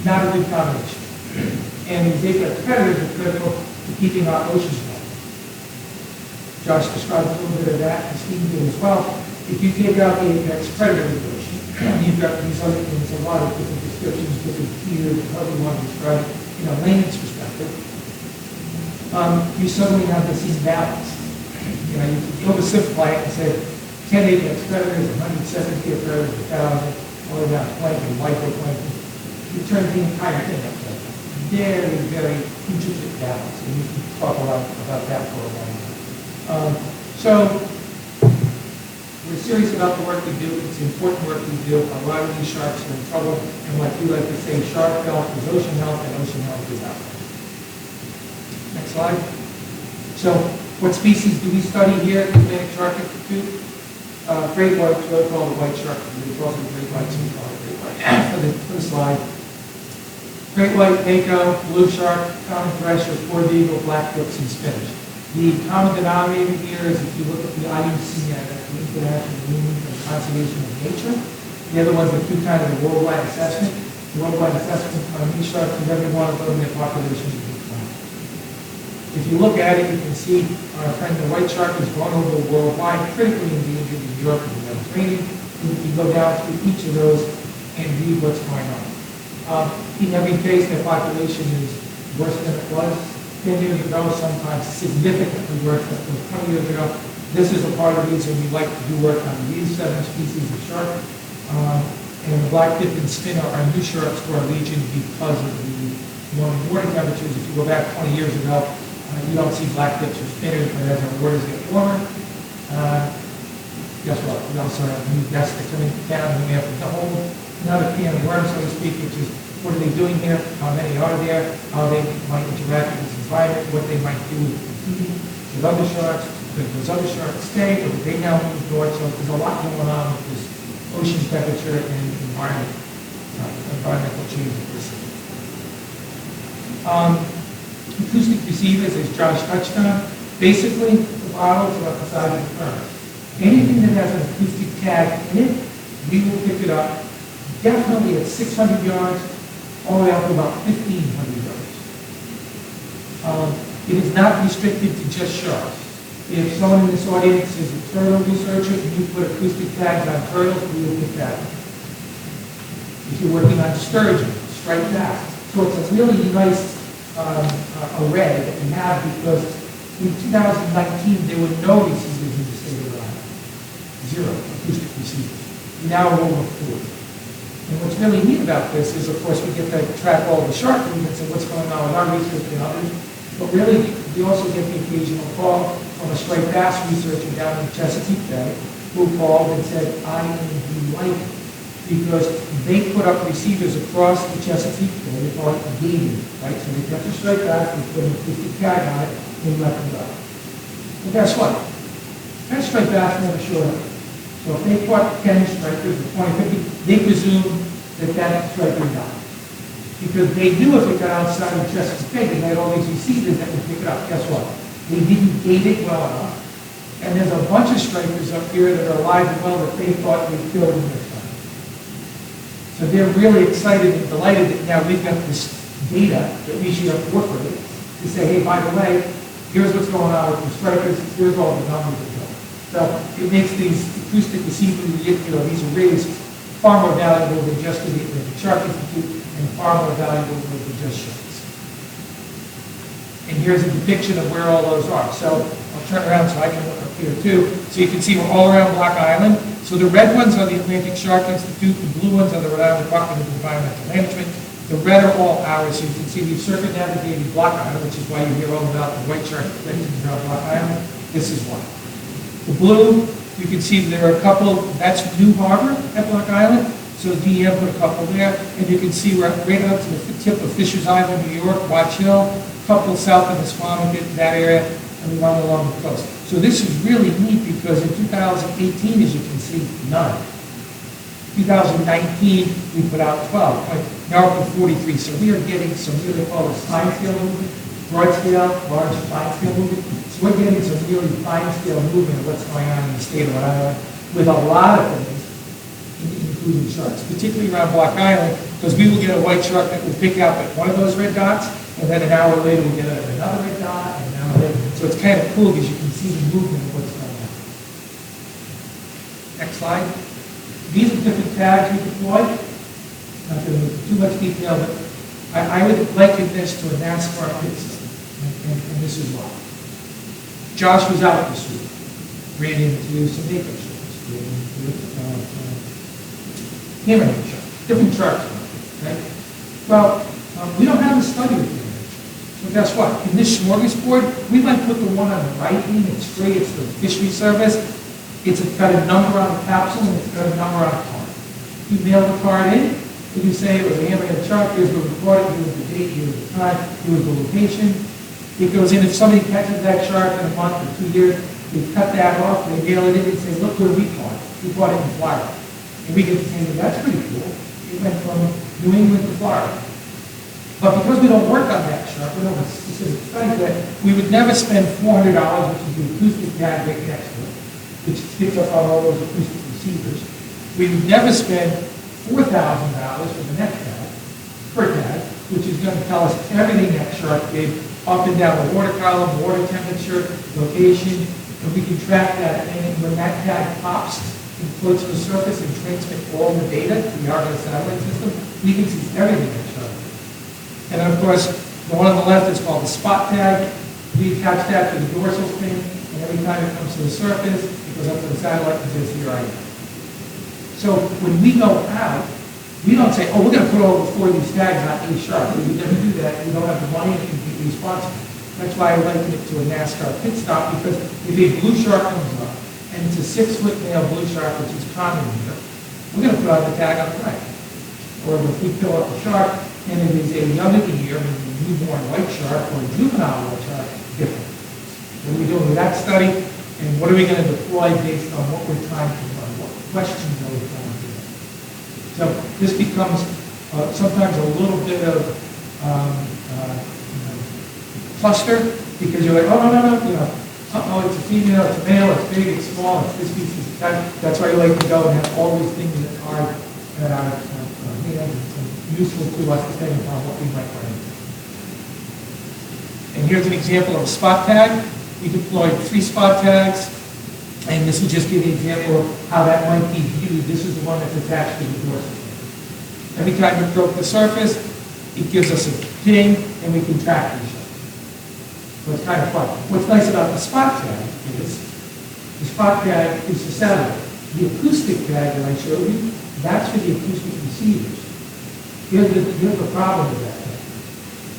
not a good combination. And these apex predators are critical to keeping our oceans warm. Josh described a little bit of that, and Steve did as well. If you take out the apex predator of the ocean, you've got these other things, a lot of different descriptions, different tiers, however you want to describe it, in a layman's perspective. You suddenly have this imbalance. You know, you oversimplify it and say 10 apex predators, 170 predators, 1,000, all the way down to plankton, microplankton. it turns the entire thing upside down. Very, very intricate balance, and we can talk a lot about that for a while. So, we're serious about the work we do. It's important work we do. A lot of these sharks are in trouble, and like you like to say, shark health is ocean health, and ocean health is our health. Next slide. So, what species do we study here at the Atlantic Shark Institute? Great white, what we call the white shark. It's also great white, so we call it great white. For the slide. Great white, mako, blue shark, common thresher, sport eagle, blackbooks, and spinach. The common denominator here is if you look at the IUCN, that's the International Union for the Conservation of Nature. The other ones that do kind of the worldwide assessment. The worldwide assessment on these sharks, and every one of them, their population is declining. If you look at it, you can see our friend the white shark is vulnerable worldwide, critically endangered in Europe and the Mediterranean. And you can go down through each of those and read what's going on. In every case, their population is worse than it was 10 years ago, sometimes significantly worse than it was 20 years ago. This is a part of the reason we like to do work on these 7 species of shark. And the black-tipped and spinner are new sharks for our region because of the warming water temperatures. If you go back 20 years ago, you don't see black-tips or spinners, but as our waters get warmer, guess what? We also have new guests that come in town, and we have to hold another can of worms, so to speak, which is what are they doing here, how many are there, how they might interact with this environment, what they might do with competing with other sharks, could those other sharks stay, or do they now move north? So there's a lot going on with this ocean temperature and environmental change that we're seeing. Acoustic receivers, as Josh touched on, basically the bottles are at the side of the current. Anything that has an acoustic tag in it, we will pick it up definitely at 600 yards, all the way up to about 1,500 yards. It is not restricted to just sharks. If someone in this audience is a turtle researcher and you put acoustic tags on turtles, we will pick that up. If you're working on sturgeon, striped bass. So it's a really nice array that we have because in 2019 there were no receivers in the state of Rhode Island. 0 acoustic receivers. Now we're over 40. And what's really neat about this is, of course, we get to track all the shark movements and what's going on with our research and others. But really, we also get the occasional call from a striped bass researcher down in Chesapeake Bay who called and said, I am delighted because they put up receivers across the Chesapeake Bay. They call it gating, right? So they got the striped bass, they put an acoustic tag on it, and let them go. Well, guess what? That striped bass never showed up. So if they caught 10 strikers or 20, 50, they presumed that striker died. Because they knew if it got outside of Chesapeake Bay, they had all these receivers that would pick it up. Guess what? They didn't gate it well enough. And there's a bunch of strikers up here that are alive and well that they thought they killed in this time. So they're really excited and delighted that now we've got this data that we should incorporate to say, hey, by the way, here's what's going on with the strikers, here's all the numbers that go. So it makes these acoustic receivers, these arrays far more valuable than just the Shark Institute and far more valuable than just sharks. And here's a depiction of where all those are. So I'll turn around so I can look up here too. So you can see we're all around Block Island. So the red ones are the Atlantic Shark Institute, the blue ones are the Rhode Island Department of Environmental Management. The red are all ours. So you can see we've circumnavigated Block Island, which is why you hear all about the white shark collections around Block Island. This is one. The blue, you can see there are a couple, that's New Harbor at Block Island, so DM put a couple there, and you can see we're right up to the tip of Fisher's Island, New York, Watch Hill, a couple south of Esquimalt, that area, and we run along the coast. So this is really neat because in 2018, as you can see, none. 2019, we put out 12, now we're up to 43, so we are getting some really called fine scale movement, broad scale, large fine scale movement. So we're getting some really fine-scale movement of what's going on in the state of Rhode Island with a lot of things, including sharks, particularly around Block Island, because we will get a white shark that will pick up at one of those red dots, and then an hour later we'll get another red dot, and an hour later. So it's kind of cool because you can see the movement of what's going on. Next slide. These are different tags we deploy. Not going to go into too much detail, but I would liken this to a NASCAR pit system, and this is why. Josh was out this week, ran into some mako sharks, ran into hammerhead sharks, different sharks, right? Well, we don't have a study with it. So guess what? In this smorgasbord, we might put the one on the right in, it's free, it's the fishery service. It's got a number on the capsule and it's got a number on the card. You mail the card in, and you say it was a hammerhead shark, here's where we caught it, here's the date, here's the time, here's the location. It goes in, if somebody catches that shark in a month or 2 years, they cut that off, they mail it in and say, look where we caught it. We caught it in Florida. And we get to say, that's pretty cool. It went from New England to Florida. But because we don't work on that shark, we don't have a specific study that, we would never spend $400, which is the acoustic tag right next to it, which picks up on all those acoustic receivers. We would never spend $4,000 for the next tag, per tag, which is going to tell us everything that shark did, up and down the water column, water temperature, location, and we can track that. And when that tag pops and floats to the surface and transmit all the data to the Argo satellite system, we can see everything that shark did. And then, of course, the one on the left is called the spot tag. We attach that to the dorsal fin, and every time it comes to the surface, it goes up to the satellite and says, here I am. So when we go out, we don't say, oh, we're going to put all 4 of these tags on a shark. We never do that. We don't have the money to be responsible. That's why I liken it to a NASCAR pit stop, because if a blue shark comes up, and it's a 6-foot male blue shark, which is common here, we're going to put on the tag on the right. Or if we fill up a shark, and it is a young of the year, maybe a newborn white shark or a juvenile white shark, different. What are we doing with that study, and what are we going to deploy based on what we're trying to learn, what questions are we trying to do? So this becomes sometimes a little bit of cluster, because you're like, oh, no, it's a female, it's a male, it's big, it's small, it's this species, it's that. That's why you like to go and have all these things that are useful to us depending on what we might run into. And here's an example of a spot tag. We deployed 3 spot tags, and this will just give you an example of how that might be viewed. This is the one that's attached to the dorsal. Every time we broke the surface, it gives us a ping, and we can track each other. So it's kind of fun. What's nice about the spot tag is the spot tag is the satellite. The acoustic tag that I showed you, that's for the acoustic receivers. Here's the problem with that tag.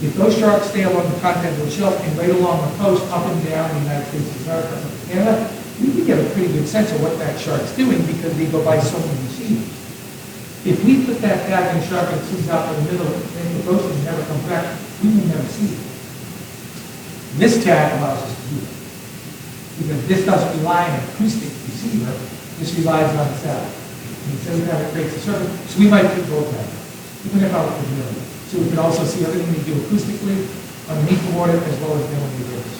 If those sharks stay along the continental shelf and right along the coast, up and down the United States and Canada, we can get a pretty good sense of what that shark's doing because they go by so many receivers. If we put that tag in a shark and swims out in the middle of the Atlantic Ocean and never comes back, we may never see it. This tag allows us to do it. Because this doesn't rely on an acoustic receiver, this relies on the satellite. And so we have it creates a surface, so we might put both tags. We can have it doing. So we can also see everything we do acoustically underneath the water as well as down the rivers.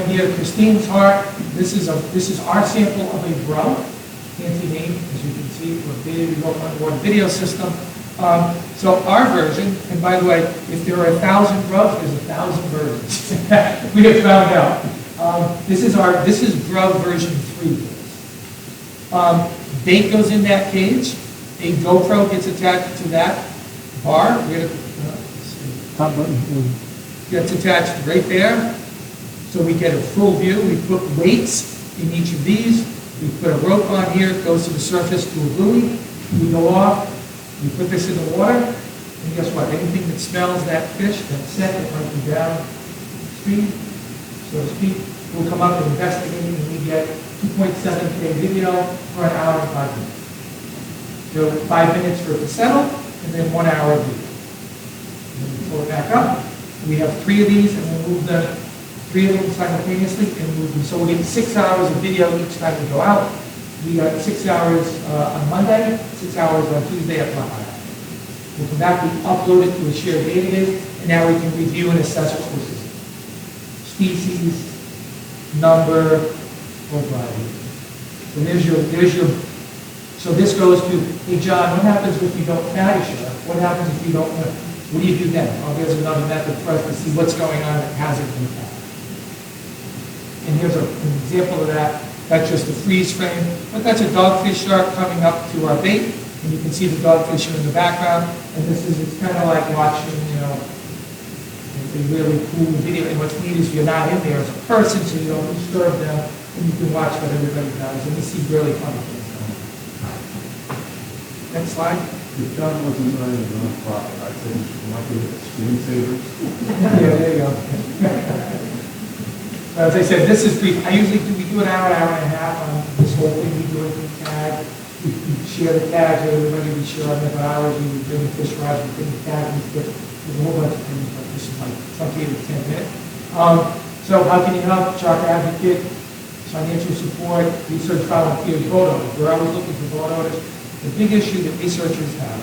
Here, Christine's heart. This is our sample of a bro. Fancy name, as you can see, from a big underwater video system. So our version, and by the way, if there are 1,000 grubs, there's 1,000 versions. We have found out. This is grub version 3. Bait goes in that cage. A GoPro gets attached to that bar. Top button. Gets attached right there. So we get a full view. We put weights in each of these. We put a rope on here. It goes to the surface to a buoy. We go off. We put this in the water. And guess what? Anything that smells that fish, that scent that might be downstream, so to speak, will come up and investigate, and we get 2.7K video for an hour and 5 minutes. So 5 minutes for it to settle, and then 1 hour of video. And then we pull it back up. We have 3 of these, and we'll move the 3 of them simultaneously and move them. So we'll get 6 hours of video each time we go out. We got 6 hours on Monday, 6 hours on Tuesday at 5. We'll come back, we upload it to a shared database, and now we can review and assess what we're seeing. Species, number, or variety. So there's your. So this goes to, hey John, what happens if you don't catch a shark? What happens if you don't? What do you do then? Oh, there's another method for us to see what's going on that hasn't been caught. And here's an example of that. That's just a freeze frame, but that's a dogfish shark coming up to our bait, and you can see the dogfish in the background. And it's kind of like watching, a really cool video. And what's neat is you're not in there as a person, so you don't disturb them, and you can watch what everybody does, and you see really funny things going on. Next slide. If John wasn't running a nonprofit, I'd say you should market it as screensavers. Yeah, there you go. As I said, this is brief. We do an hour and a half on this whole thing. We do it in tag. We share the tags with everybody. We share our methodology. We bring the fish rods. We bring the tags. There's a whole bunch of things, but this is like truncated 10 minutes. So how can you help? Shark advocate, financial support, research volunteers, vote owners. We're always looking for vote owners. The big issue that researchers have,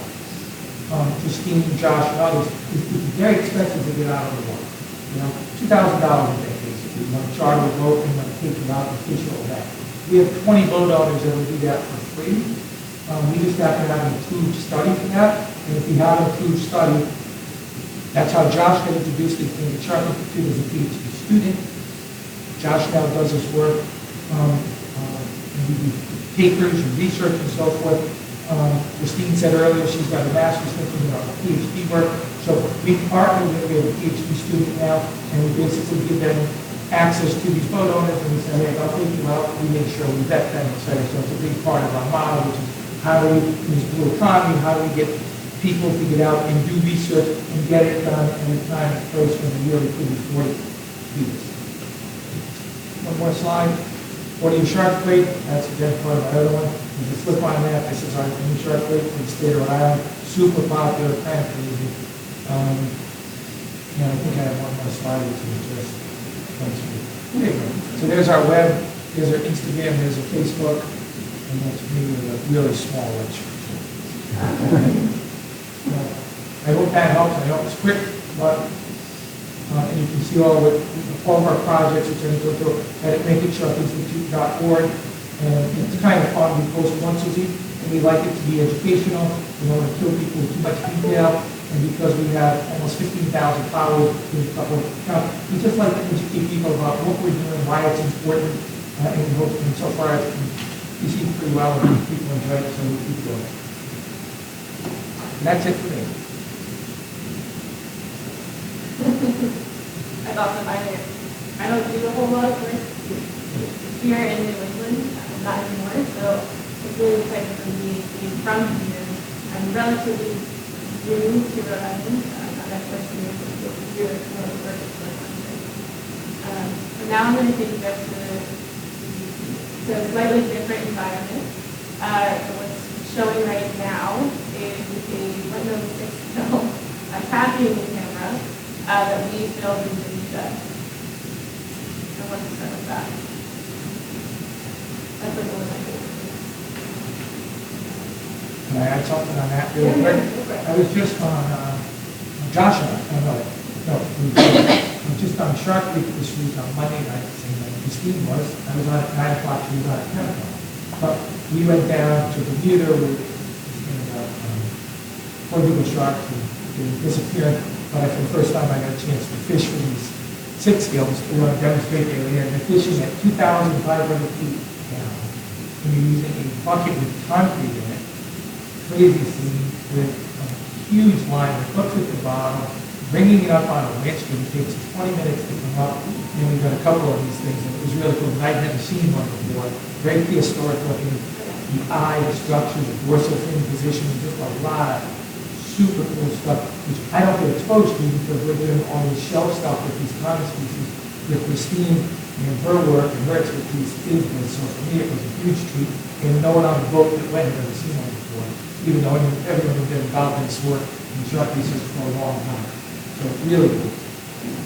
Christine, Josh, and others, is it's very expensive to get out of the water. You know, $2,000 a day, basically. You want to charter a boat and want to take you out and fish all day. We have 20 boat owners that will do that for free. We just have to have an approved study for that. And if we have an approved study, that's how Josh got introduced to the Shark Institute as a PhD student. Josh now does his work. We do papers and research and so forth. Christine said earlier she's got a master's thinking about PhD work. So we partner with a PhD student now, and we basically give them access to these boat owners, and we say, hey, I'll take you out. We make sure we vet them, etc. So it's a big part of our model, which is how do we use blue economy, how do we get people to get out and do research and get it done in a time and place when they really could afford to do this. One more slide. What are your shark plate? That's again part of my other one. You just flip on that. This is our new shark plate for the state of Rhode Island. Super popular, kind of crazy. I think I have one more slide, which is just there you go. So there's our web, there's our Instagram, there's our Facebook, and that's me with a really small lecture. I hope that helps. I hope it's quick, but and you can see all of our projects, which are going to go at makeitsharkinstitute.org. And it's kind of fun. We post once a week, and we like it to be educational. We don't want to kill people with too much detail. And because we have almost 15,000 followers in a couple of accounts, we just like to educate people about what we're doing, why it's important, and we hope, and so far we seem pretty well, and people enjoy it, so we keep doing it. And that's it for me. That's awesome. I don't do a whole lot of work here in New England, not anymore, so it's really exciting for me being from here. I'm relatively new to Rhode Island, not that much new, but here it's more work in my country. So now I'm going to take you guys to a slightly different environment. What's showing right now is a Windows 6 film, a tracking camera that we built in Indonesia. I want to start with that. That's like one of my favorites. Can I add something on that real quick? I was just on, Josh and I was just on Shark Week this week on Monday night, same night Christine was. I was on at 9 o'clock, she was on at 10 o'clock. But we went down to Bermuda with Portugal sharks who disappeared. But for the first time I got a chance to fish with these 6 gills. We want to demonstrate they were here. And they're fishing at 2,500 feet down. And you're using a bucket with concrete in it. Crazy scene with a huge line that hooks at the bottom, bringing it up on a winch, and it takes 20 minutes to come up. And we've got a couple of these things, and it was really cool. I'd never seen one before. Very prehistoric looking. The eye, the structure, the dorsal fin position, just a lot of super cool stuff, which I don't get exposed to because we're doing all this shell stuff with these common species with Christine and her work and her expertise is this. So for me, it was a huge treat. And no one on the boat that went had ever seen one before, even though everyone had been involved in this work in shark research for a long time. So it's really cool.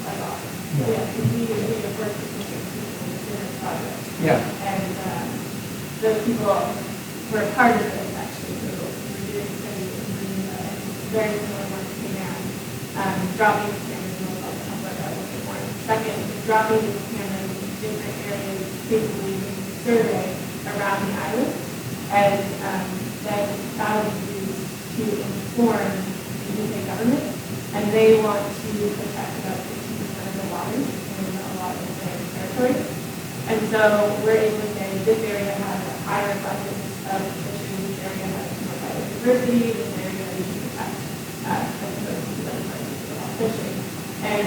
That's awesome. Yeah, we have worked with different projects. Yeah. And those people were part of this actually. So we're doing studies and very similar work to now. Dropping the cameras, and I'll talk about that a little bit more in a second. Dropping the cameras in different areas, basically doing a survey around the island, and then that was used to inform the UK government, and they want to protect about 60% of the waters in a lot of their territory. And so we're able to say this area has a higher abundance of fishing, this area has more biodiversity, this area we can protect as opposed to other places about fishing. And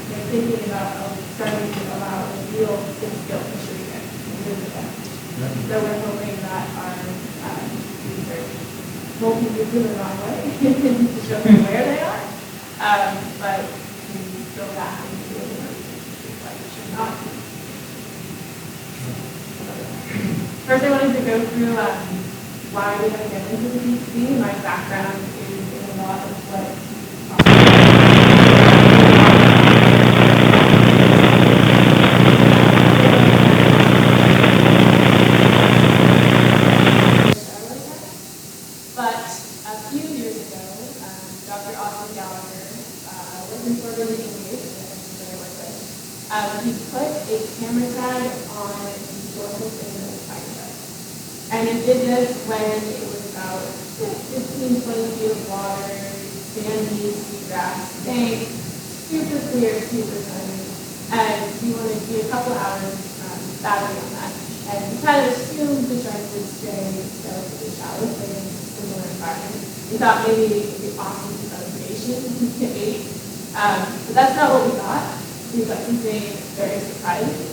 they're thinking about starting to allow a real scale fishery there. So we're hoping that our research pull people through the wrong way to show them where they are. But we go back and do it like it should not be. First, I wanted to go through why did I get into the deep sea. My background is in a lot of what but a few years ago, Dr. Austin Gallagher, working for Relief Engage, that I work with, he put a camera tag on dorsal fin of the tiger shark. And it did this when it was about 15, 20 feet of water, sandy, seagrass, bank, super clear, super sunny. And we wanted to be a couple hours battling on that. And we kind of assumed the shark would stay relatively shallow, stay in similar environment. We thought maybe it would be awesome for celebration to eat. But that's not what we got. We got something very surprising.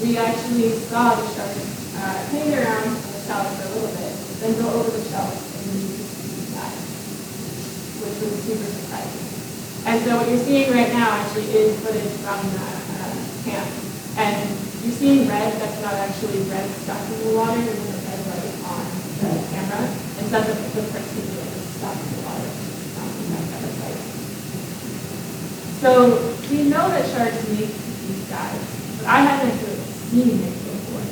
We actually saw the shark hang around on the shelf for a little bit, then go over the shelf and die, which was super surprising. And so what you're seeing right now actually is footage from that camp. And you're seeing red that's not actually red stuck in the water, there's a red light on the camera. And so the person is stuck in the water. So we know that sharks make these dives, but I hadn't actually seen it before.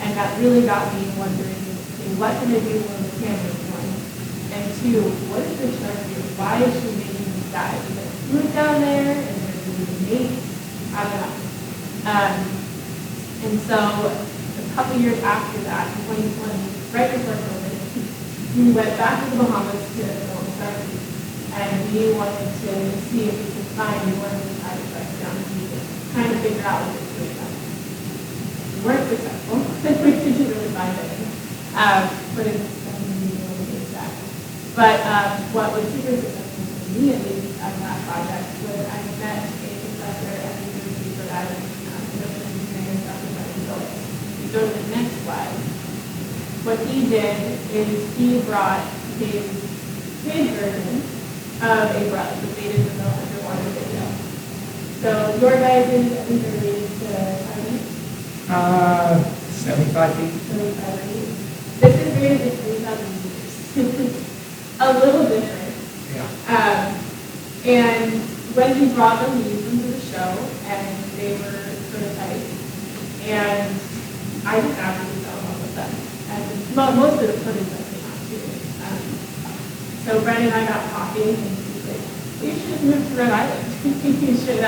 And that really got me wondering, okay, what can I do when the camera's on? And two, what is the shark doing? Why is she making these dives? Is there food down there? Is there food to make? I don't know. And so a couple years after that, in 2020, right before COVID, we went back to the Bahamas to film shark week. And we wanted to see if we could find one of these tiger sharks down the beach, trying to figure out what it's doing. We weren't successful. We didn't really find it. But it's definitely really good back. But what was super successful for me, at least, on that project was I met a professor at the University of Rhode Island, Dr. Brennan Phillips. You go to the next slide. What he did is he brought his kid version of a brother, the Faded in the Underwater video. So your guys' I think they're rated to 75 feet. 75 feet. This is rated to 3,000 meters. A little different. Yeah. And when he brought them, we used them for the show, and they were prototypes. And I just absolutely fell in love with them. And most of the footage that came out too. So Brennan and I got talking, and he was like, well, you should just move to Rhode Island. you should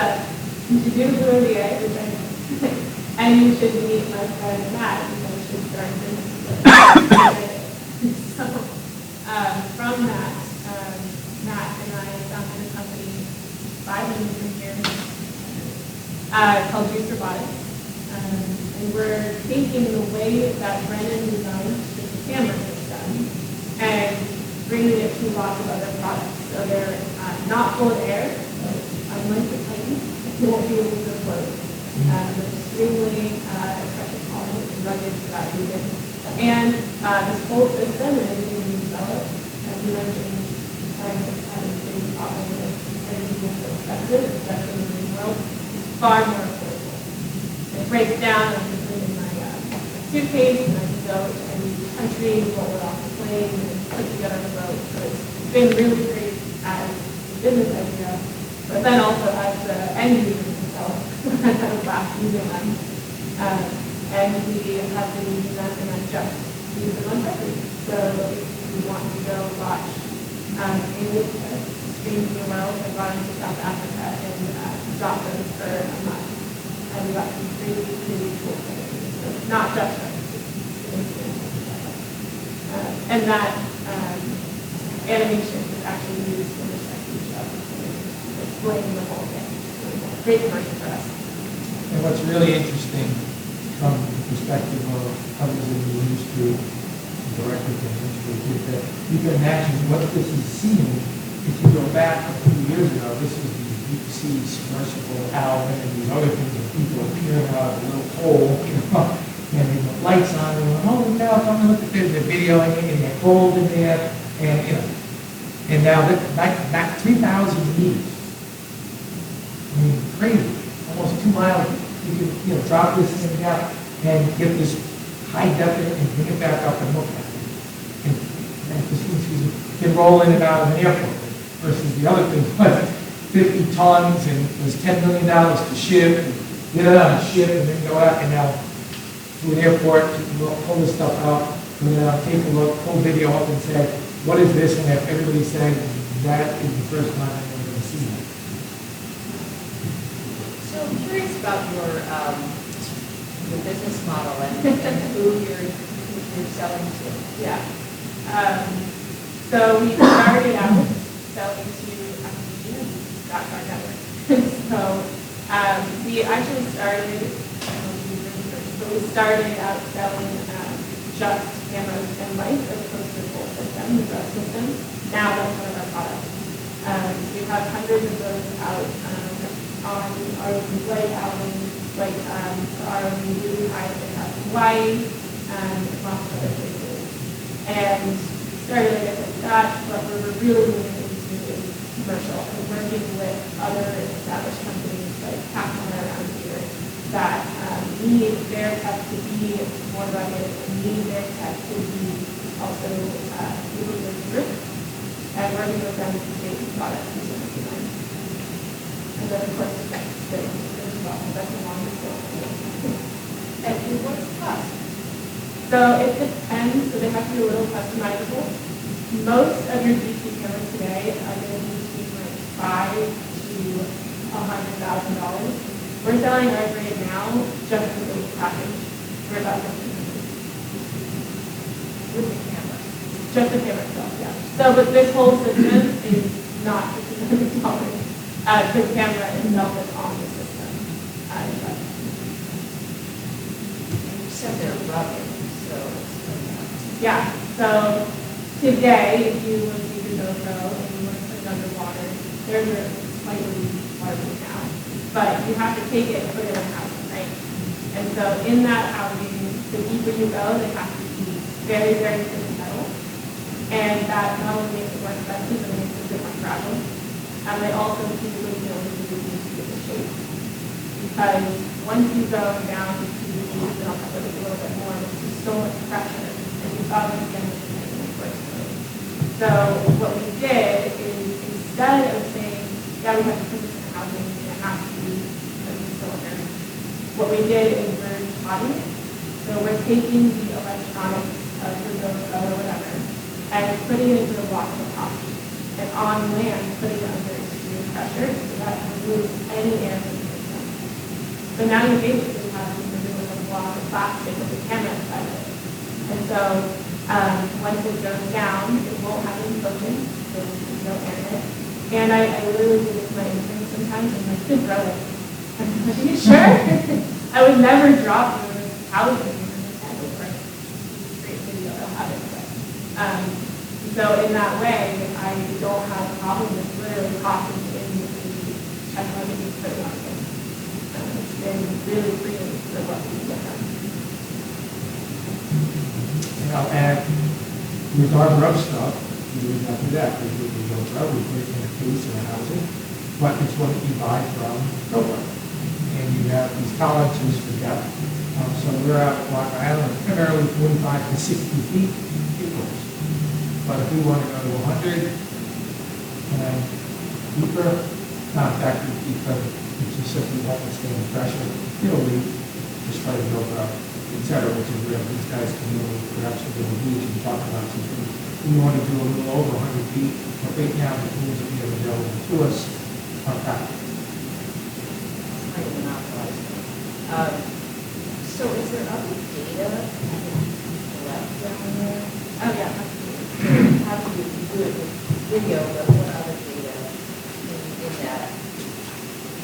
do the Blue VA, which I know. And you should meet my friend Matt, because you should start business together. So from that, Matt and I founded a company 5 years from here called Juice Robotics. And we're taking the way that Brennan designed the camera system and bringing it to lots of other products. So they're not full of air, so unlike the Titan, you won't be able to float. They're extremely pressure tolerant and rugged for that reason. And this whole system and everything we developed, as you mentioned, scientists having big problem with energy being so expensive, especially in the marine world, is far more affordable. It breaks down, I can put it in my suitcase, and I can go to any country, roll it off the plane, and put it together on the boat. So it's been really great as a business idea, but then also as the end user myself, I had a blast using them. And we have been using them and then just use them on property. So if you want to go watch English streams in the world, I brought them to South Africa and dropped them for a month. And we got some really, really cool things. So not just and that animation is actually used in the second show. Explaining the whole thing. Great commercial for us. And what's really interesting from the perspective of others in the industry, directors in the industry, is that you can imagine what this is seen. If you go back a few years ago, this was the deep sea submersible Alvin and these other things that people are peering out of a little hole, and the lights on, and going, holy cow, come look at this, they're videoing it, and they're cold in there. And, you know, and now that 3,000 meters, I mean, crazy, almost 2 miles, you can, you know, drop this thing down and get this high definite and bring it back up and look at it. And Christine can roll in and out of an airport versus the other thing was 50 tons and it was $10 million to ship, and get it on a ship and then go out, and now to an airport, you pull this stuff out, and then take a look, pull video up and say, what is this? And if everybody said, that is the first time I've ever seen it. So I'm curious about your business model and who you're selling to. Yeah. So we started out selling to FTE and got our network. So we actually started, but we started out selling just cameras and lights as opposed to the full system, the drug system. Now that's one of our products. We have hundreds of those out on our display albums, like our really high in Hawaii and lots of other places. And started, like I said, that, but we're really moving into is commercial and working with other established companies like Capcom around here that need their tech to be more rugged and need their tech to be also able to group and working with them to create products and so design. And then of course there's well, that's a longer story. And what's the cost? So it depends, so they have to be a little customizable. Most of your DC cameras today are going to be between like $5,000 to $100,000. We're selling ours right now, just the base package, for about $1,500. With the camera. Just the camera itself, yeah. So, but this whole system is not $1,500. The camera itself is on the system. You said they're rugged, so Yeah, so today, if you want to use your GoPro and you want to put it underwater, they're slightly larger now. But you have to take it and put it in a housing, right? And so in that housing, the deeper you go, they have to be very, very thin metal. And that not only makes it more expensive, but it makes it a bit more fragile. And they also typically don't use to get the shape. Because once you go down to PVC, and I'll cover this a little bit more, there's just so much pressure. And you thought it was going to be the first place. So what we did is instead of saying, yeah, we have to put this in a housing and it has to be a cylinder, what we did is we're modding it. So we're taking the electronics of your GoPro or whatever and putting it into the block on the top. And on land, putting it under extreme pressure so that it removes any air from the system. So now you basically have a block of plastic with the camera inside of it. And so once it goes down, it won't have any motion, so there's no air in it. And I literally do this with my interns sometimes, and my kids are like, are you sure? I would never drop the housing in the handle for great video, I'll have it. But, so in that way, I don't have a problem with literally popping in the technology for the market. It's been really freeing for what we get done. You know, and with our rub stuff, we would not do that. We would go rub, we put it in a case in a housing, but it's what you buy from GoPro. And you have these tolerances for depth. So we're out at Rock Island, primarily 45 to 60 feet equals. But if we want to go to 100 and deeper, contact because it's just simply won't withstand pressure, it'll leak, just try to go up, et cetera, which is where these guys can really perhaps a little beach and talk about something. We want to do a little over 100 feet, but right now the tools that we have available to us are packed. So is there other data left down there? Oh yeah. How do you do it with video, but what other data in that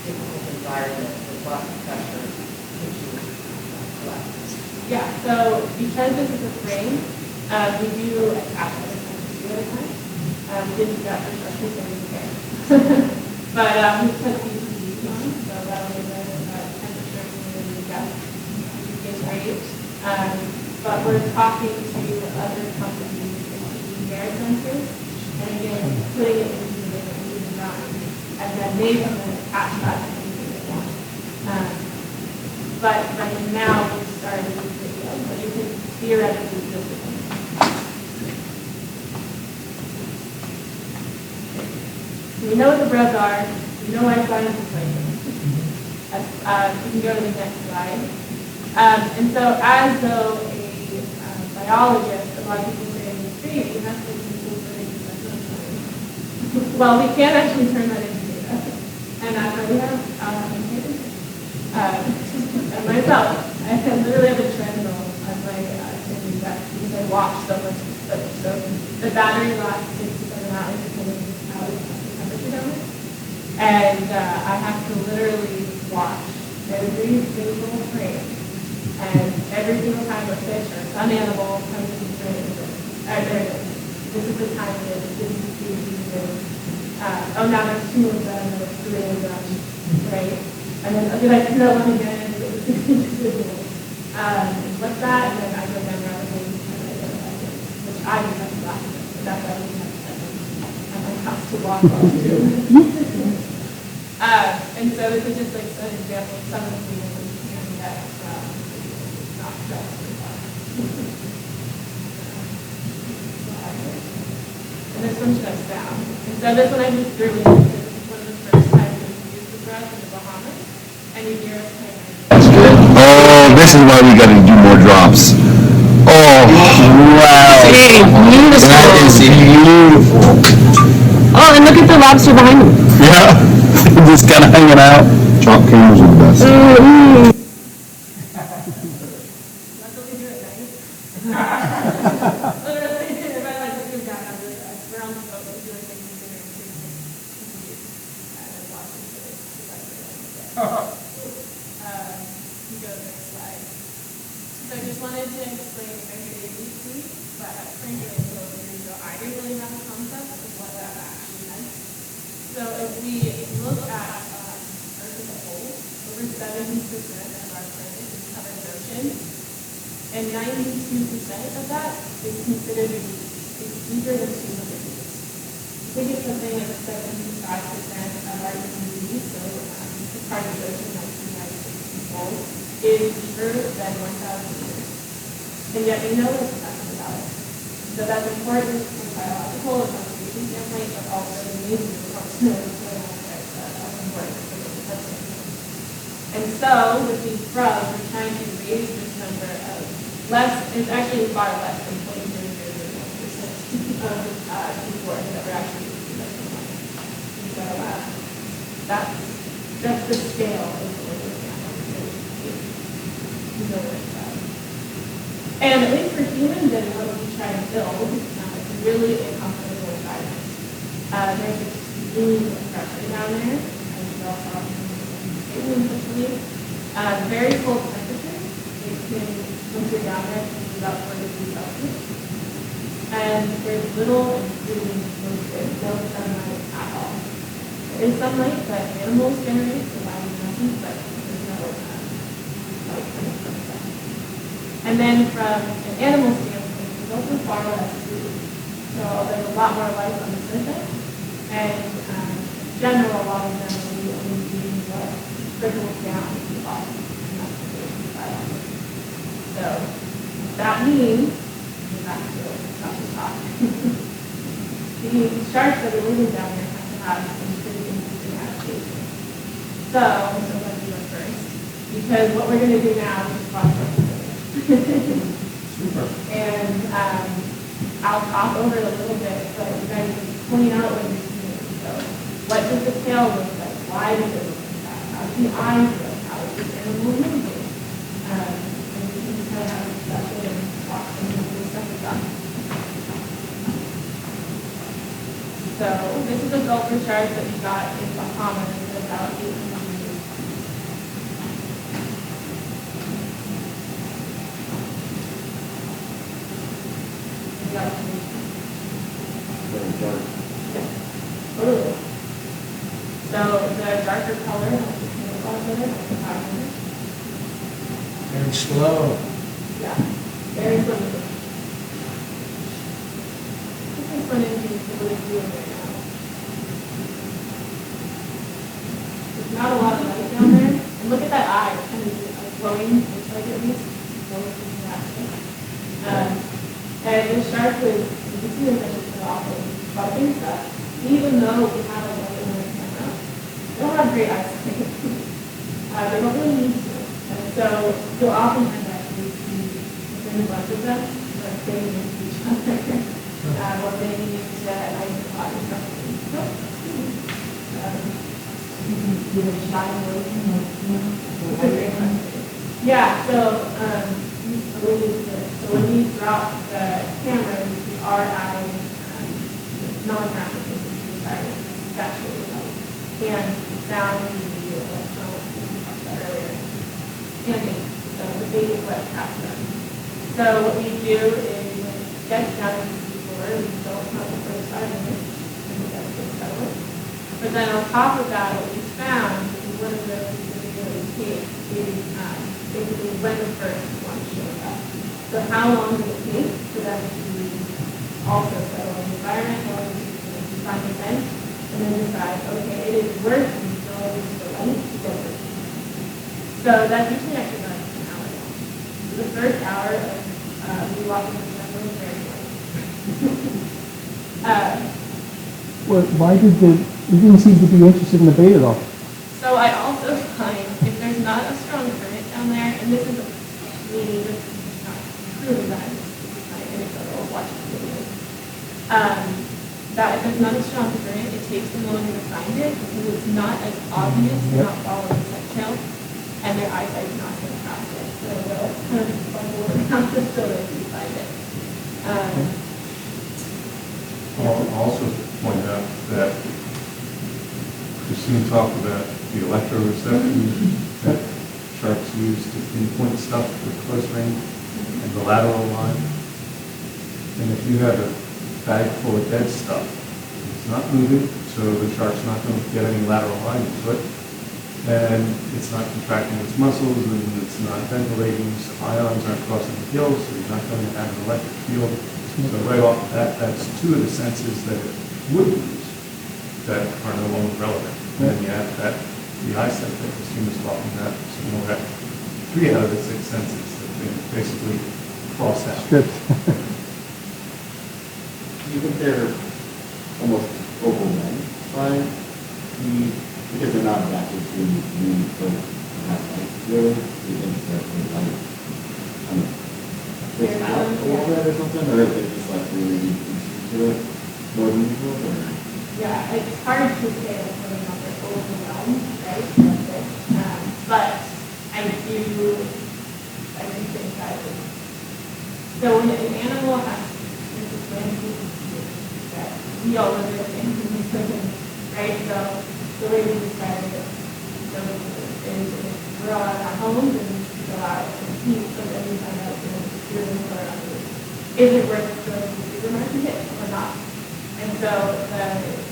difficult environment with lots of pressure could you collect? Yeah, so because this is a frame, we do attach other countries at a time. We didn't do that for sure, because it was okay. But we put these on, so that'll give us temperature and humidity depth, which is great. But we're talking to other companies in the right sensors, and again, putting it into the design, and then they can then attach that to anything they want. But right now, we started with video, but you can theoretically do this. So we know what the breads are, we know why science is like you can go to the next slide. And so as though a biologist, a lot of people say in the street, you have to do something. Well, we can actually turn that into data. And that's why we have and myself, I literally have a trend on my thinking that because I watch so much stuff. So the battery lasts 6 to 7 hours depending on how the temperature down there. And I have to literally watch every single frame. And every single time a fish or some animal comes into the frame, there it is. This is the time it is. This is the season. Oh, now there's 2 of them, there's 3 of them, right? And then, okay, I do that one again, and it was 6 individuals. What's that? And then I go down rapidly, and I go back in, which I just have to laugh at, but that's why we have to my house to walk on too. And so this is just like an example of some of the things that we can get not just and this one shuts down. And so this one I just threw in because this is one of the first times we used the breath in the Bahamas. And you hear us playing. Oh, this is why we got to do more drops. Oh, wow. Beautiful. That is beautiful. Oh, and look at the lobster behind him. Yeah. Just kind of hanging out. Drop cameras are the best. That's what we do at night. Literally, if I like looking down, we're on the boat, we're doing things dinner and then watching the you go to the next slide. So I just wanted to explain, I made a deep sleep, but I frankly a little bit ago, I didn't really have a concept of what that actually meant. So if we look at Earth as a whole, over 70% of our planet is covered in ocean, and 92% of that is considered to be deeper than 200 meters. I think it's something like 75% of our community, so the part of the ocean like the United States people, is deeper than 1,000 meters. And yet we know there's nothing about it. So that's important from a biological and conservation standpoint, but also the needs of the functionality that's important for the person. And so with these grubs, we're trying to raise this number of it's actually far less than 20% of people that we're actually using this one. So that's the scale of what we're looking at. And at least for humans and what we try to build, it's really a comfortable environment. There's extreme pressure down there, as you all saw especially. Very cold temperatures. It can, once you're down there, it can be about 4 degrees Celsius. And there's little really no sunlight at all. There is sunlight that animals generate, so bioluminescence, but there's no light coming from the sun. And then from an animal standpoint, there's also far less food. So there's a lot more life on the surface. And in general, a lot of them will be only eating what trickles down to the bottom. And that's the basic biology. So that means, back to the top, the sharks that are living down there have to have some pretty interesting adaptations. So let's do it first. Because what we're going to do now is talk about Super. And I'll talk over it a little bit, but you guys can point out what you're seeing. So what does the tail look like? Why does it look like that? How do the eyes look? How is this animal moving? And we can just kind of have a discussion and walk some of the stuff with that. So this is a sulfur chart that we got in Bahamas about 800 years. Totally. So the darker color has the camouflage in it, like the pattern. Very slow. Yeah, very slowly. this one into what it's doing right now. There's not a lot of light down there. And look at that eye, it's kind of glowing, looks like at least. And the shark was, you can see them just awful, bumping stuff. Even though we have a light in the camera, they don't have great eyesight. They don't really need to. And so you'll often end up within a bunch of them, like getting into each other, or maybe into like or something. Yeah, so when we drop the camera, we are adding non-graphical environment, actually, and sound, video, electronic, we talked about earlier, and so the basic web capture. So what we do is when it gets down into the floor, we don't have the first 5 minutes, and we get to settle it. But then on top of that, what we found is one of the really key is basically when the first one shows up. So how long does it take for them to also settle in the environment, how long does it take to find the event, and then decide, okay, it is worth me going to the light to get this. So that's usually actually about an hour. So the first hour of me walking the jungle is very light. Well, why did you didn't seem to be interested in the bait at all? So I also find if there's not a strong current down there, and this is me, this is not proven that it's my anecdotal watching videos, that if there's not a strong current, it takes them longer to find it because it's not as obvious, they're not following the scent trail, and their eyesight's not going to cross it. So they'll kind of bundle around the soda if you find it. I'll also point out that Christine talked about the electroreception that sharks use to pinpoint stuff with close range and the lateral line. And if you have a bag full of dead stuff, it's not moving, so the shark's not going to get any lateral line into it. And it's not contracting its muscles, and it's not ventilating, so ions aren't crossing the gills, so you're not going to have an electric field. So right off the bat, that's 2 of the senses that it would use that are no longer relevant. And then you add that, the eyesight that Christine was talking about, so you know, 3 out of the 6 senses that they basically cross out. Stripped. Do you think they're almost overwhelmed by because they're not adapted to being so that light really? Do you think they're kind of freaked out a little bit or something? Or is it just like really used to it more than usual? Or? Yeah, it's hard to say whether or not they're overwhelmed, right? But I do think that so when an animal has this landscape that we all live in, right? So the way we describe it is we're all at our homes and we go out and compete, so then we find out is it worth going to the supermarket or not? And so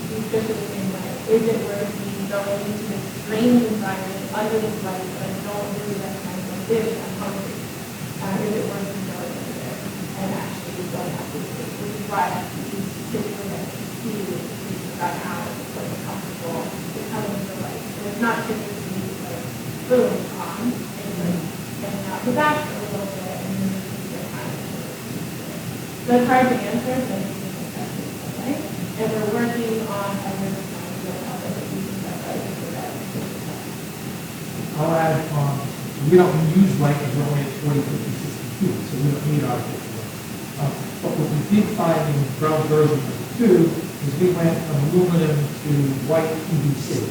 these fish are the same way. Is it worth me going into this strange environment under this light that I don't really recognize my fish, I'm hungry? Is it worth me going over there and actually going out to the fish? Which is why these typically that see about an hour before they're comfortable, they're coming into the light. And it's not typically like boom, on, and like getting out the back a little bit and then they're kind of so it's hard to answer, but it's effective, right? And we're working on other designs that help us using that light for that. I'll add, we don't use light because we're only at 40, 50, 60 feet, so we don't need artificial light. But what we did find in brown version number 2 is we went from aluminum to white PVC.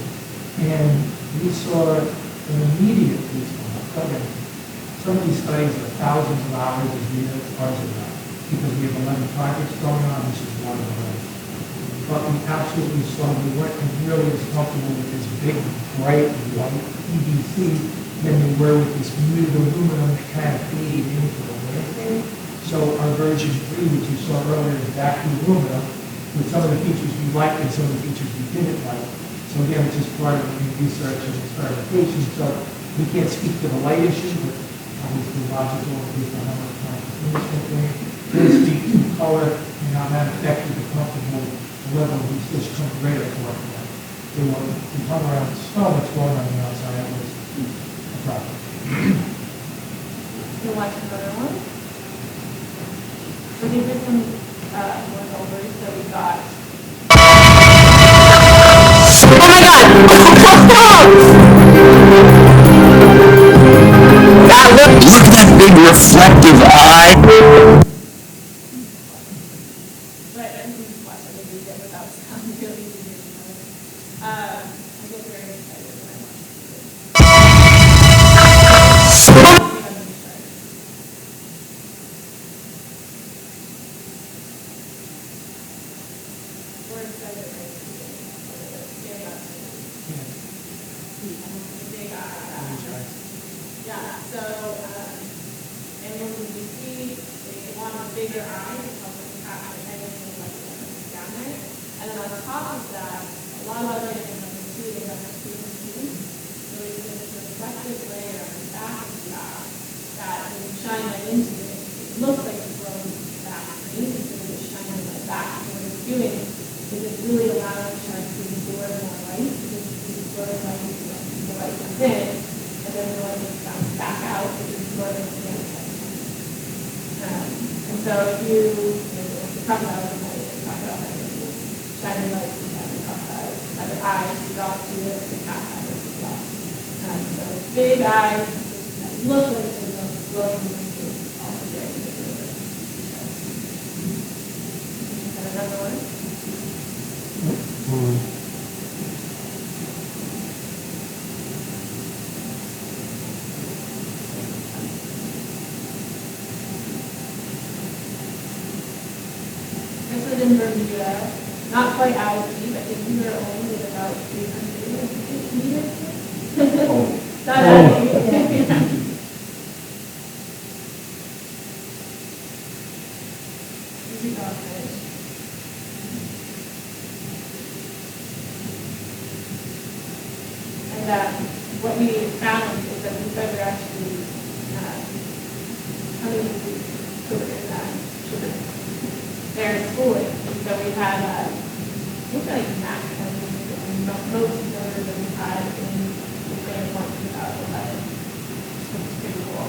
And we saw an immediate response. Again, some of these studies are thousands of hours of data, ours are not, because we have 11 projects going on, this is one of them. But we absolutely saw we weren't really as comfortable with this big, bright, white PVC than we were with this muted aluminum that kind of faded into the landscape. So our version 3, which you saw earlier, is back to aluminum, with some of the features we liked and some of the features we didn't like. So again, it's just part of the research and experimentation. So we can't speak to the light issue, but obviously logical based on how much time it's in this thing. Speak to color and how that affected the company level of these fish come greater to work with. They were, we hung around so much water on the outside, that was a problem. You watch another one? So these are some more overs that we got. Oh my God! God, look at that big reflective eye. But I think you watch it maybe get without sound really easy to know. I get very excited when I watch it. We're excited right at the beginning. Getting up to big eye. Yeah, so, and when you see, they want a bigger eye, it helps them capture anything like down there. And then on top of that, a lot of other things on the two, they have a student team. So we get this reflective layer on the back of the eye that when you shine that into it, it looks like it's glowing back green instead of just shining like back. And what it's doing is it's really allowing the shark to absorb more light, because it's absorbing light into the light comes in, and then the light just bounces back out, which is absorbing the other side. And so if you talk about it, you talk about like shining lights, you talk about other eyes, you talk to the cat eyes as well. So big eyes, look like they're glowing, also very good. And another one. This is in Bermuda, not quite as deep. I think we were only at about 300 meters. Not as deep. Easy dog fish. And what we found is that these guys are actually coming to sugar. They're schooling. And so we've had, I think like max and most numbers that we've had in the same one to about 11. It's pretty cool.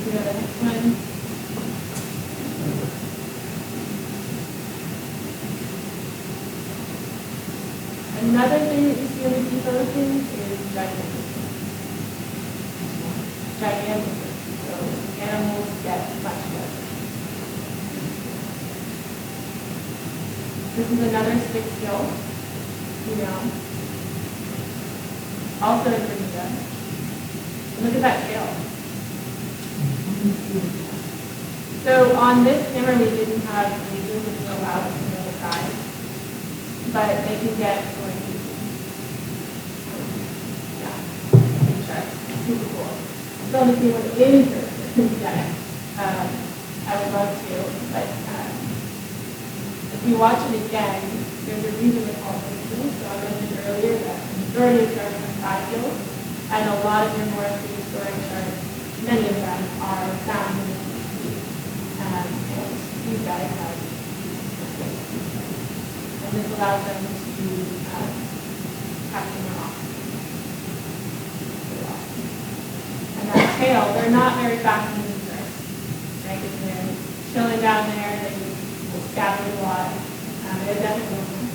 You know the next one? Another thing that you see in the sea Philippines is gigantic. So animals get much better. This is another stick gill, also in Bermuda. Look at that tail. So on this camera we didn't have lasers that go out to the other side, but they can get super cool. So if you want to yeah, I would love to, but if you watch it again, there's a reason they call it lasers. So I mentioned earlier that the majority of sharks have 5 gills, and a lot of your more prehistoric sharks, many of them are found in the sea. And these guys have 6 gills. And this allows them to capture more oxygen. And that tail, they're not very fast moving birds, right? If they're chilling down there, they will scatter a lot. They're definitely moving.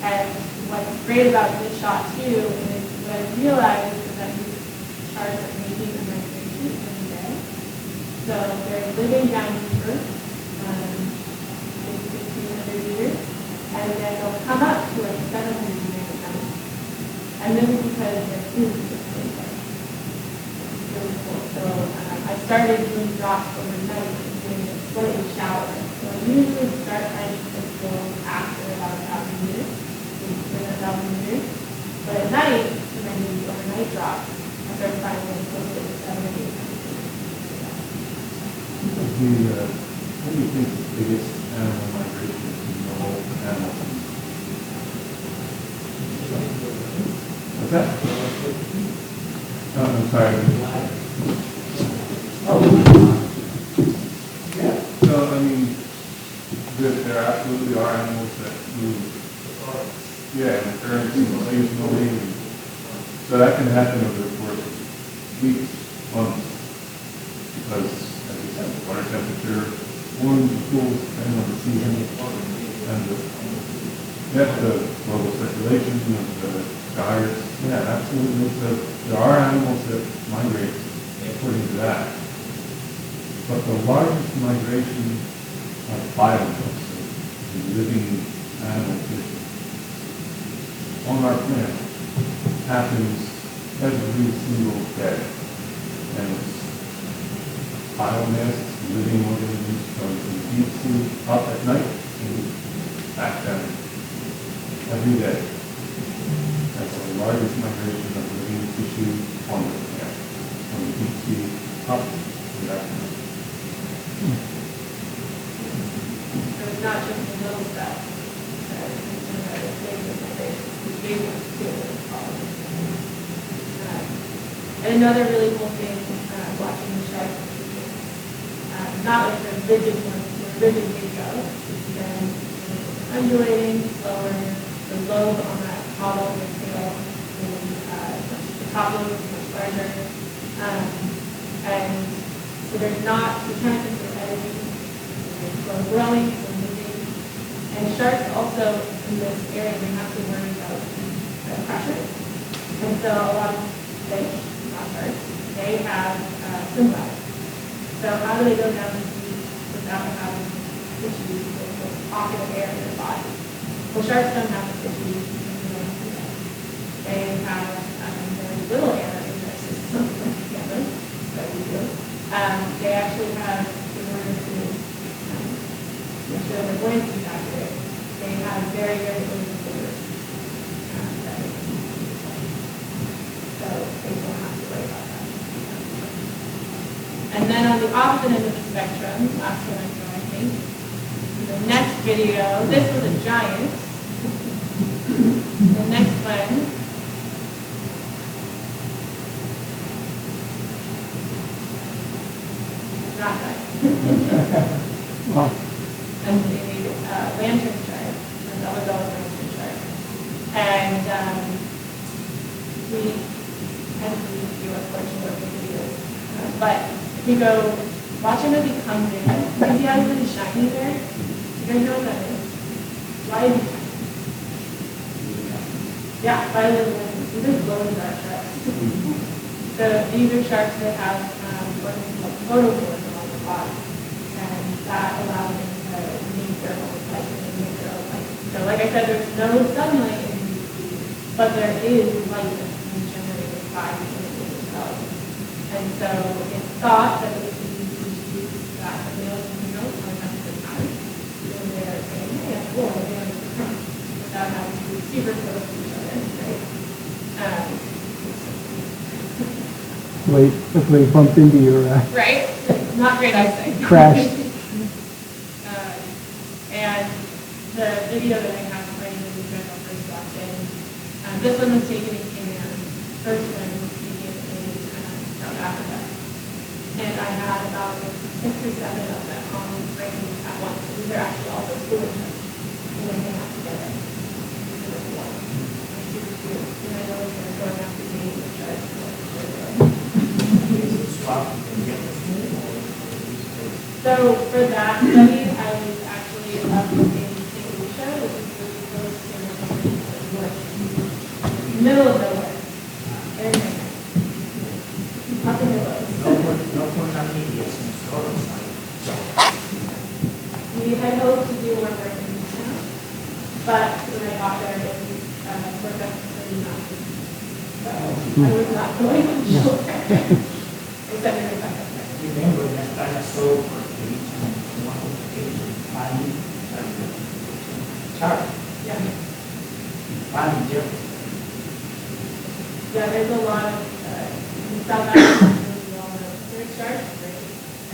And what's great about this shot too is what I realized is that these sharks are making a migration every day. So they're living down deeper, 1,500 meters, and then they'll come up to like 700 meters at night. And this is because their food is just really good. Really cool. So I started doing drops overnight and doing a slightly shower. So I usually start finding crystals after about 1,000 meters, within 1,000 meters. But at night, when I do the overnight drops, I start finding them closer to 7 or 800 meters. What do you think the biggest animal migration is in the whole animal kingdom? What's that? sorry. So, I mean, there absolutely are animals that move. Yeah, and currents seasonally. So that can happen over the course of weeks, months. Because, as you said, the water temperature warms and cools depending on the season. And the global circulation of the gyres. Yeah, absolutely. So there are animals that migrate according to that. But the largest migration of biomills, the living animal tissue, on our planet happens every single day. And it's biomass, living organisms from the deep sea up at night and back down every day. That's the largest migration of living tissue on the planet, from the deep sea up and back down. So it's not just the little stuff that are concerned about the big migration, the big ones too. And another really cool thing watching the sharks, not like the rigid ones, the rigid they go, it's then undulating, slower, the lobe on that caudal of the tail, and the top lobe is much larger. And so there's not, you can't think of editing, slow growing, slow moving. And sharks also, in this area, they have to worry about pressure. And so a lot of fish, not sharks, they have swim bladders. So how do they go down the deep without having tissues with a pocket of air in their body? Well, sharks don't have the tissues. They have very little air in their system, like humans, that we do. They actually have, in order to make sure their buoyancy is accurate, they have very, very little fingers. So they don't have to worry about that. And then on the opposite end of the spectrum, last one I know, I think, the next video, this was a giant. The next one, not giant. And the lantern shark, the Bellagala lantern shark. And we had to do a portion of the videos. But if you go watch him as he comes in, you see how he's really shiny there? You guys know what that is? Why is he shiny? Yeah, bioluminescence. These are glow in the dark sharks. So these are sharks that have what is called photophores along the body. And that allows them to make their own light and make their own light. So like I said, there's no sunlight in these seas, but there is light that's being generated by the images themselves. And so it's thought that it can be used that the males and females are much of the time when they're saying, hey, that's cool, we're going to come without having to be super close to each other, right? Hopefully bumped into your Right? Not great eyesight. crash. And the video that I have ready that you guys all first watched in, this one was taken in Kenya, first one was taken in South Africa. And I had about 6 or 7 of them on frame at once. So these are actually all those school trips. And they hang out together. Super cool. Super cute. And I know they're going after me to try to So for that study, I was actually up in St. Lucia, which is really close to the middle of nowhere. Very nice. Up in the woods. We had hoped to do more work in Newtown, but when I got there, it was work up pretty much. So I was not going to show there. Except for the fact that Remember that dinosaur yeah. Yeah, There's a lot of in South Africa, there's a lot of there's sharks, right?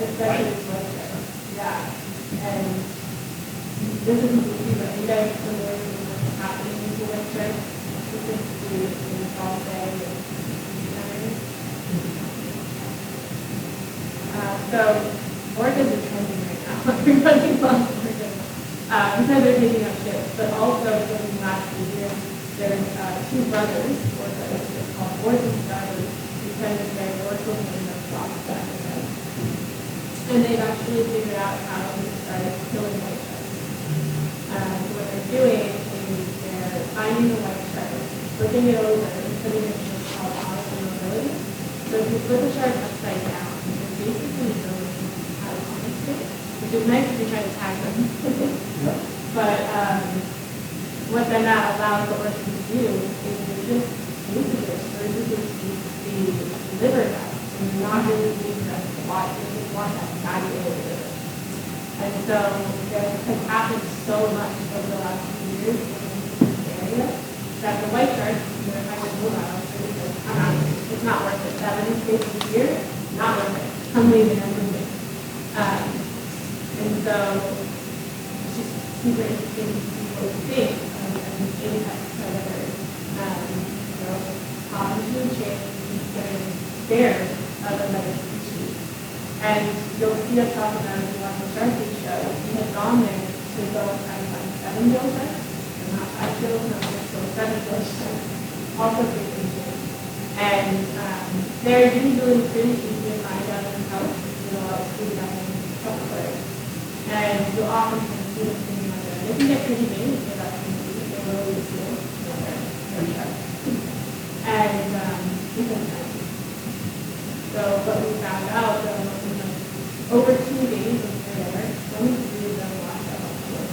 Especially white sharks. Yeah. And this isn't easy, but you guys are familiar with what's happening with white sharks, specifically in the South Bay and these areas. So orcas are trending right now. Everybody loves orcas. Because they're taking up ships, but also because in the last few years, there's two brothers, orcas, they're called Orcas brothers, because their dorsal fin is lost back again. And they've actually figured out how to start killing white sharks. What they're doing is they're finding the white shark, flipping it over, and putting it in what's called powerful mobility. So if you flip a shark upside down, you're basically going out of constant, which is nice if you're trying to tag them. But what then that allows the orcas to do is they just basically surgically keep the liver out. So you're not really doing that a lot. You just want that fatty liver. And so there has happened so much over the last few years in this area that the white sharks, they're kind of move out. It's not worth it. 7 cases a year, not worth it. I'm leaving, I'm moving. And so it's just super interesting to see what we think of these apex predators. Pop into a chain, getting scared of another species. And you'll see us talk about it if you watch the Shark Week show. We had gone there to go and try to find 7-gill sharks. They're not 5-gill, no, so 7-gill sharks. Also pretty interesting. And they're usually pretty easy to find out in the coast. I'll see them in a couple of days. And you'll often see them sitting out there. They can get pretty big if you're about to see them. They're really cool. They're sharks. And so what we found out, over 2 days of there, only 3 of them washed up on the shore.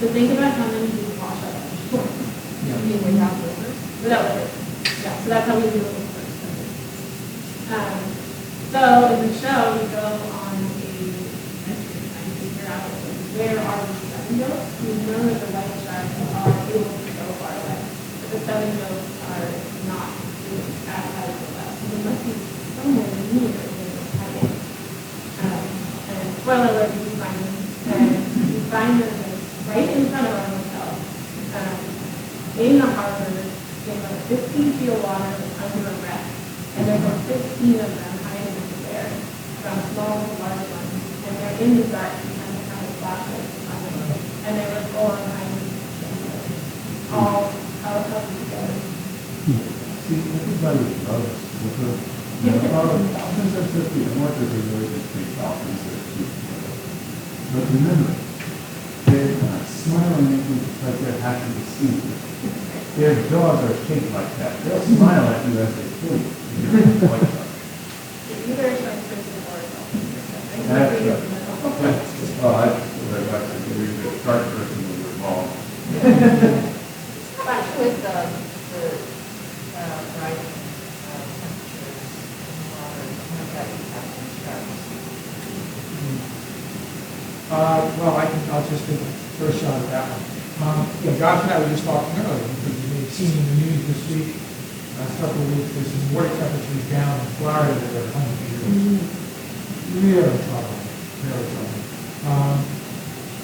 So think about how many people wash up on the shore. You mean without livers? Without livers. Yeah, so that's how we do it first. So in the show, we go on a adventure trying to figure out where are these 7-gills. We know that the white sharks are able to go far away, but the 7-gills are not doing as high as the left. So there must be somewhere near where they're hiding. And spoiler alert, we do find them. And we find them right in front of our hotel. In the harbor, in like 15 feet of water under a wreck. And there were 15 of them hiding in there, from small to large ones. And they're in the dark behind the kind of flashlights on them. And they were full on hiding, all healthy together. See, everybody loves liver. Dolphins are tricky, and orcas are really just big dolphins that are cute. But remember, they're smiling at you like they're happy to see you. Their jaws are shaped like that. They'll smile at you as they kill you. Either a shark person or a dolphin person. That's right. Well, I very much agree with the shark person was involved. How about with the rising temperatures in the water, how that impacts on sharks? Well, I'll just take the first shot at that one. Josh and I were just talking earlier, because we've seen in the news this week, last couple of weeks, there's some water temperatures down in Florida that are 100 degrees. Really trouble.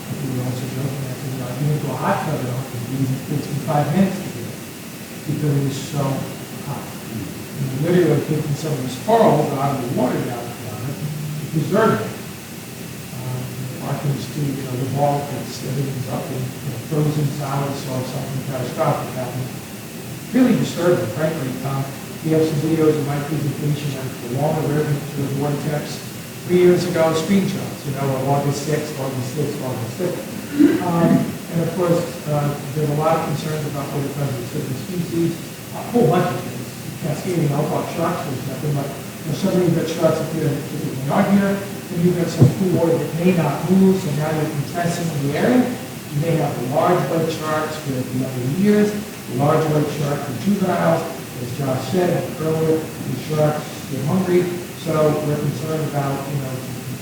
We were also joking, I said, you went to a hot tub at 100 degrees, it takes me 5 minutes to do it, because it was so hot. And we literally were taking some of these corals out of the water down there to preserve it. Watching the street, the vault, everything's up in frozen solid, so something catastrophic happened. Really disturbing, frankly. We have some videos of my presentation of the Walmer River to the vortex 3 years ago, screenshots, of August 6th, August 6th, August 6th. And of course, there's a lot of concerns about what it does with certain species, a whole bunch of things. Cascading alcohol sharks, for example, but some of the sharks appear typically not here. And you've got some cool water that may not move, so now you're compressing the area. You may have the large white sharks with younger years, the large white shark with juveniles. As Josh said earlier, the sharks get hungry, so we're concerned about the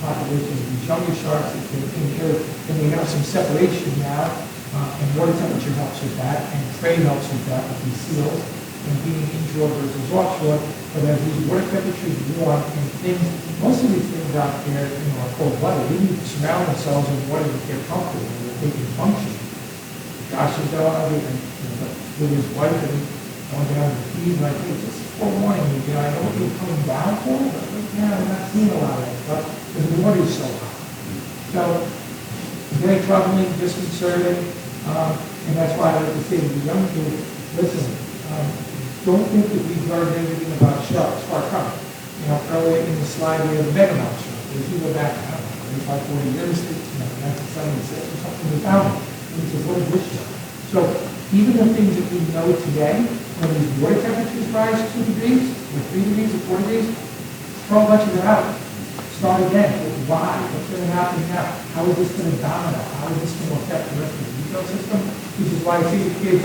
population of these younger sharks that can inherit. And we have some separation now, and water temperature helps with that, and trade helps with that with these seals, and being inshore versus offshore. But as these water temperatures warm and things, most of these things out there, are cold blooded. They need to surround themselves in water that they're comfortable and that they can function. Josh is going out and with his wife and going down to the feed, like, hey, just forewarning you, I know you're coming down for it, but right now, we're not seeing a lot of that stuff, because the water is so high. So, very troubling, disconcerting, and that's why I like to say to the young people, listen, don't think that we've learned anything about sharks, far from it. You know, earlier in the slide, we have the megamouth shark. If you go back, I don't know, 35, 40 years, 1976 or something, we found it. And we said, what is this shark? So even the things that we know today, when these water temperatures rise 2 degrees, or 3 degrees, or 4 degrees, throw a bunch of it out. Start again. Why? What's going to happen now? How is this going to domino? How is this going to affect the rest of the ecosystem? Which is why I say to kids,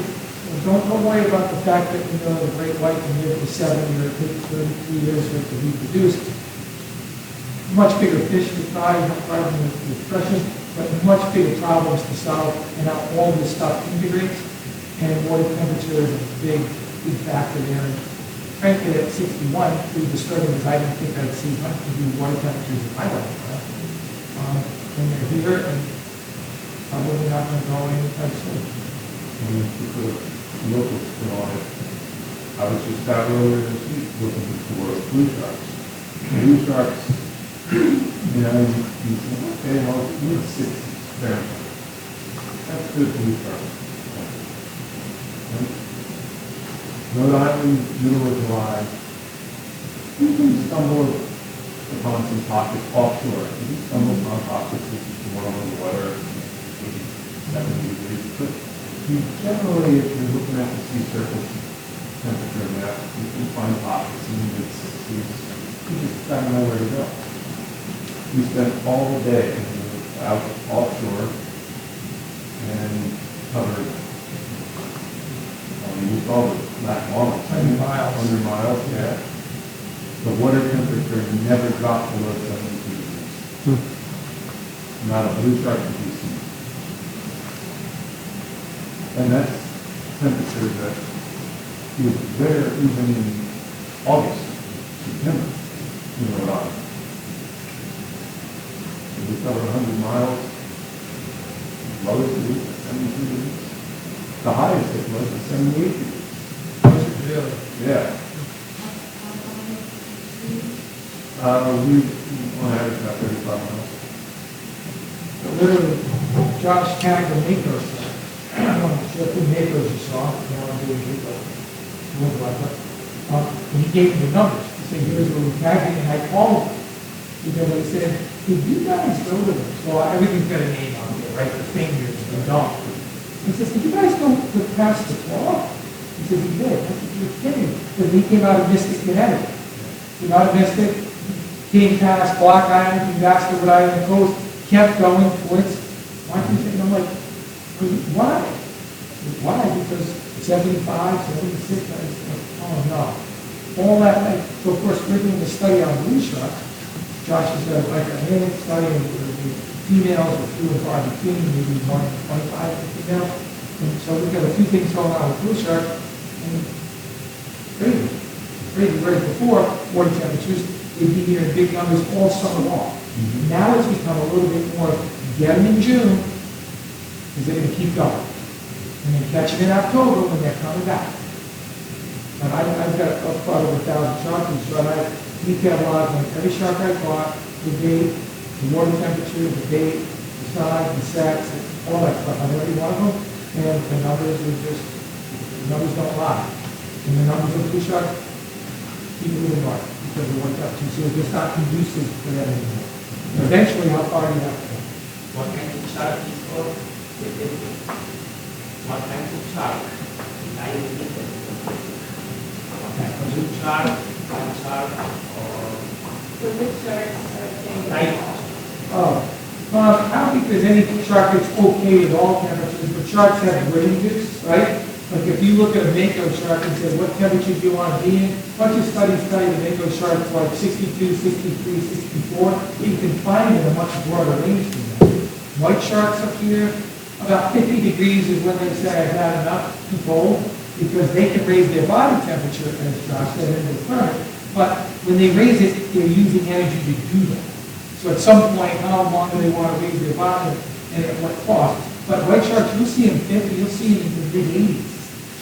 don't worry about the fact that, the great white can live for 70 or 33 years to reproduce. Much bigger fish to fry, not problem with depression, but much bigger problems to solve, and how all this stuff integrates, and water temperature is a big factor there. And frankly, at 61, pretty disturbing, because I didn't think I'd see much to do water temperatures in my lifetime. And they're here, and probably not going to go anytime soon. Local still on it. I was just out earlier this week looking for blue sharks. Blue sharks, you say, okay, well, it's 60 Fahrenheit. That's good blue sharks. Rhode Island, middle of July, you can stumble upon some pockets offshore. You can stumble upon pockets which is warm in the water, 70 degrees. But generally, if you're looking at the sea surface temperature map, you can find pockets in the mid-60s. You just gotta know where to go. We spent all day out offshore and covered, we saw the last long, 100 miles. 100 miles, yeah. The water temperature never dropped below 72 degrees. Not a blue shark could be seen. And that's temperature that is there even in August, September, in Rhode Island. And we cover 100 miles, lowest it is 72 degrees. The highest it was 78 degrees. Really? Yeah. We on average about 35 miles. Literally, Josh tagged the Makos. I don't know if the Makos you saw, you want to do it, and he gave me the numbers. He said, here's where we tagged it, and I called him. Because I said, did you guys go to them? So everything's got a name on there, right? The fingers, the dog. He says, did you guys go past the claw? He says, he did. I said, you're kidding. Because he came out of Mystic, Connecticut. Came out of Mystic, came past Block Island, came past the Rhode Island coast, kept going towards Washington. And I'm like, why? Why? Because 75, 76, I was like, oh no. All that, so of course, we're doing a study on blue sharks. Josh has got like a minute study of the females with few and far between, maybe 1 in 25 females. And so we've got a few things going on with blue shark. And crazy. Whereas before, water temperatures, they'd be here in big numbers all summer long. Mm-hmm. Now it's become a little bit more, get them in June, because they're going to keep going. And then catch them in October when they're coming back. And I've got a part of 1,000 sharks, so I detail logs on every shark I caught, the date, the water temperature, the date, the size, the sex, all that stuff on every one of them. And the numbers are just, the numbers don't lie. And the numbers of blue sharks keep moving north because of water temperature. So it's just not conducive for that anymore. And eventually, how far do you have to go? What kind of shark is called? What kind of shark? I didn't get it. Blue shark, white shark, or So which sharks are saying? night? I don't think there's any shark that's okay at all temperatures, but sharks have ranges, right? Like if you look at a mako shark and say, what temperature do you want to be in? A bunch of studies study the mako sharks like 62, 63, 64. You can find it in a much broader range than that. White sharks up here, about 50 degrees is when they say I've had enough, too cold, because they can raise their body temperature, as Josh said, in the current. But when they raise it, they're using energy to do that. So at some point, how long do they want to raise their body and at what cost? But white sharks, you'll see them 50, you'll see them in the mid-80s.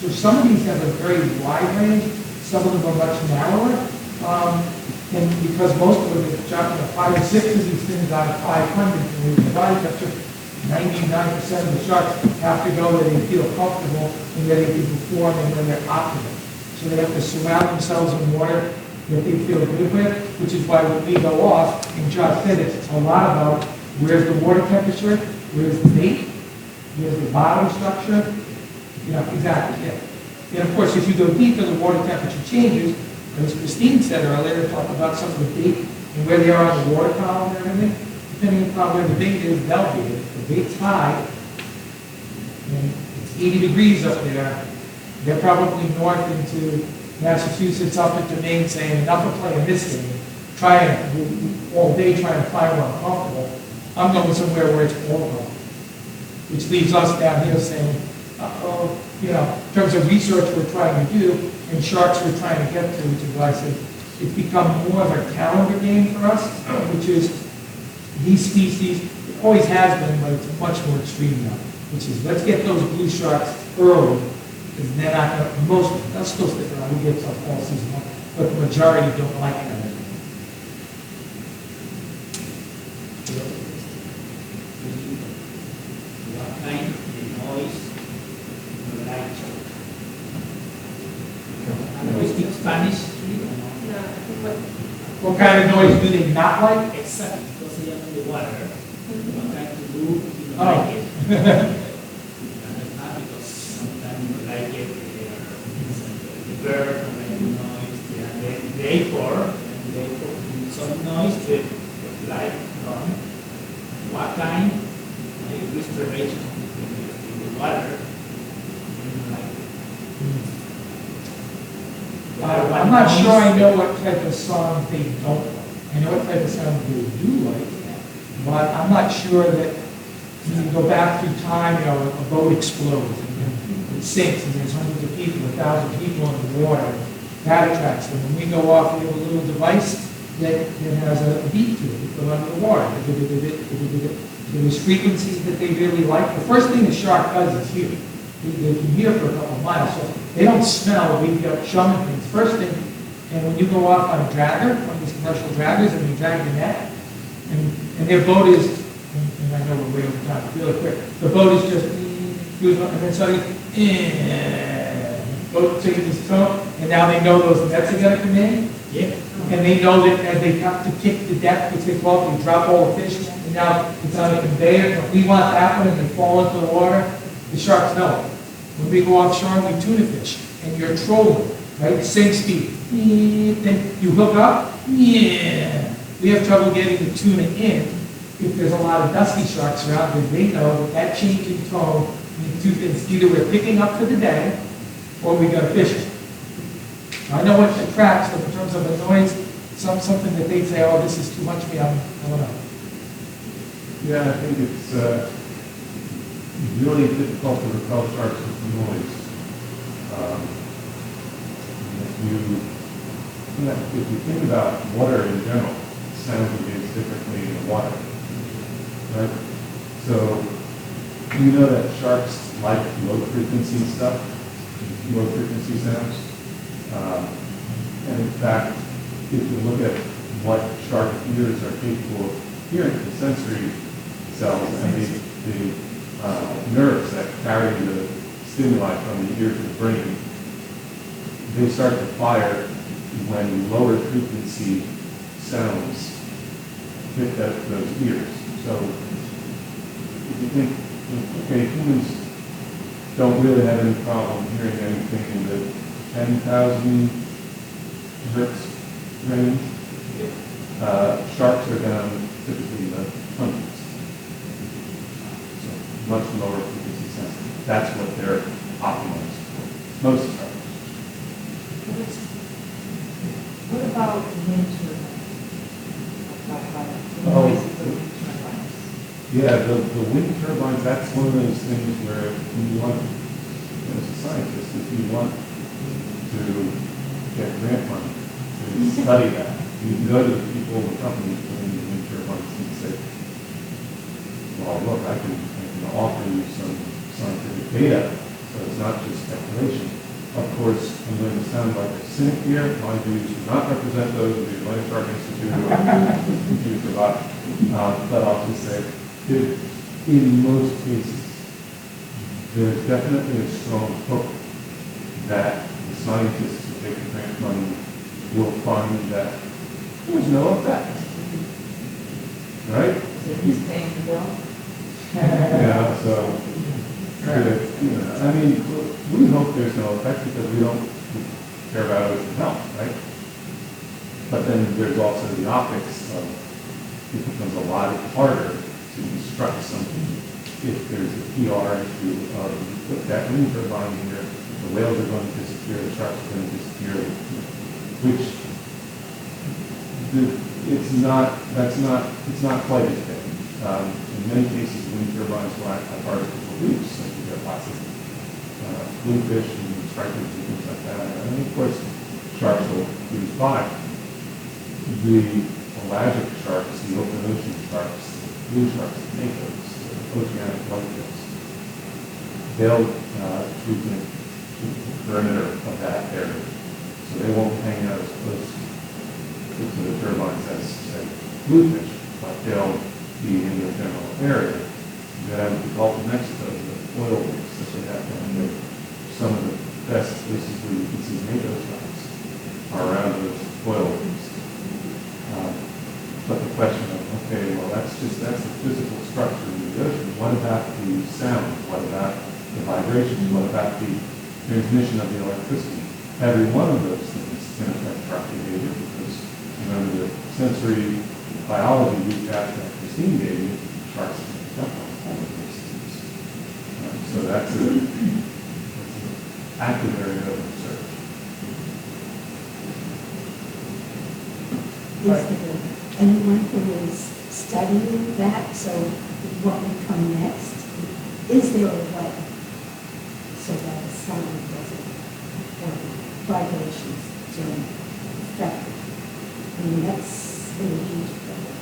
So some of these have a very wide range. some of them are much narrower. And because most of them are jumping at 5 and 6 of these things out of 500, and we provide up to 99% of the sharks have to go where they feel comfortable and where they can perform and when they're optimal. So they have to surround themselves in water that they feel good with, which is why when we go off, and Josh said it's a lot about where's the water temperature, where's the bait, where's the bottom structure, you know, exactly, yeah. And of course, as you go deeper, the water temperature changes. And as Christine said earlier, talked about some of the bait and where they are on the water column and everything. Depending upon where the bait is, they'll be. If the bait's high, and it's 80 degrees up there, they're probably north into Massachusetts, up into Maine, saying, enough of playing this game. Trying all day trying to find where I'm comfortable. I'm going somewhere where it's all wrong. Which leaves us down here saying, uh-oh, you know, in terms of research we're trying to do, and sharks we're trying to get to, which is why I said it's become more of a calendar game for us, which is these species, it always has been, but it's much more extreme now, which is let's get those blue sharks early, because they're not going to, most of them, they'll still stick around, we get some fall season long, but the majority don't like that. What kind of noise you like? Do you speak Spanish? What kind of noise do they not like? Exactly, because they are in the water. What kind to do, you don't Oh. like it. Not because sometimes you like it, the bird making noise, the vapor, and vapor doing some noise, the light on. What kind of respiration in the water, you don't like it. I'm not sure I know what type of song they don't like. I know what type of song they do like, but I'm not sure that when you go back through time, you know, a boat explodes and it sinks and there's hundreds of people, 1,000 people in the water. That attracts them. When we go off, we have a little device that has a beat to it. We go under the water. There's frequencies that they really like. The first thing the shark does is hear. They can hear for a couple of miles, so they don't smell. We've got showing things. First thing, and when you go off on a dragger, one of these commercial draggers, and you drag the net, and their boat is, and I know we're way over time, really quick, the boat is just, and then suddenly, boat takes its tone, and now they know those nets are going to come in. Yeah. And they know that as they have to kick the depth, which they fall, they drop all the fish, and now it's on a conveyor. If we want that one and they fall into the water, the sharks know it. When we go offshore and we tuna fish, and you're trolling, right? Same speed. Then you hook up, yeah. We have trouble getting the tuna in if there's a lot of dusky sharks around, because they know that change in tone means two things. Either we're picking up for the day, or we got to fish it. I know what attracts, but in terms of the noise, something that they say, oh, this is too much for me, I don't know. Yeah, I think it's really difficult to repel sharks with noise. If you think about water in general, sound behaves differently in the water, right? So you know that sharks like low frequency stuff, low frequency sounds. And in fact, if you look at what shark ears are capable of hearing, the sensory cells and the nerves that carry the stimuli from the ear to the brain, they start to fire when lower frequency sounds hit those ears. So if you think, okay, humans don't really have any problem hearing anything in the 10,000 hertz range. Sharks are down typically in the hundreds. So much lower frequency sound. That's what they're optimized for. Most sharks. What about wind turbines? Yeah, the wind turbines, that's one of those things where you want, as a scientist, if you want to get grant money to study that, you can go to the people, the companies doing the wind turbines and say, well, look, I can offer you some scientific data, so it's not just speculation. Of course, I'm going to sound like a cynic here. My views do not represent those of the Atlantic Shark Institute or Hughes Robotics. But I'll just say, in most cases, there's definitely a strong hope that the scientists who take the grant money will find that there's no effect. Right? So he's paying the bill? Yeah, so, I mean, we hope there's no effect because we don't care about ocean health, right? But then there's also the optics of it becomes a lot harder to construct something if there's a PR issue of put that wind turbine here, the whales are going to disappear, the sharks are going to disappear, which it's not quite as big. In many cases, wind turbines will act like artificial reefs, so you get lots of bluefish and stripers and things like that. And of course, sharks will freeze by. The pelagic sharks, the open ocean sharks, the blue sharks, the makos, the oceanic whitefish, they'll frequent the perimeter of that area. So they won't hang out as close to the turbines as, say, bluefish, but they'll be in the general area. Then the Gulf of Mexico, the oil rigs that they have down there, some of the best places where you can see NATO sharks are around those oil rigs. But the question of, okay, well, that's the physical structure of the ocean. What about the sound? What about the vibrations? What about the transmission of the electricity? Every one of those things can affect shark behavior because, remember, the sensory biology recap that Christine gave you, sharks can pick up on all of those things. So that's an active area of research. Is there anyone who is studying that, so what would come next? Is there a way so that the sound doesn't, or vibrations don't affect it? I mean, that's a huge problem.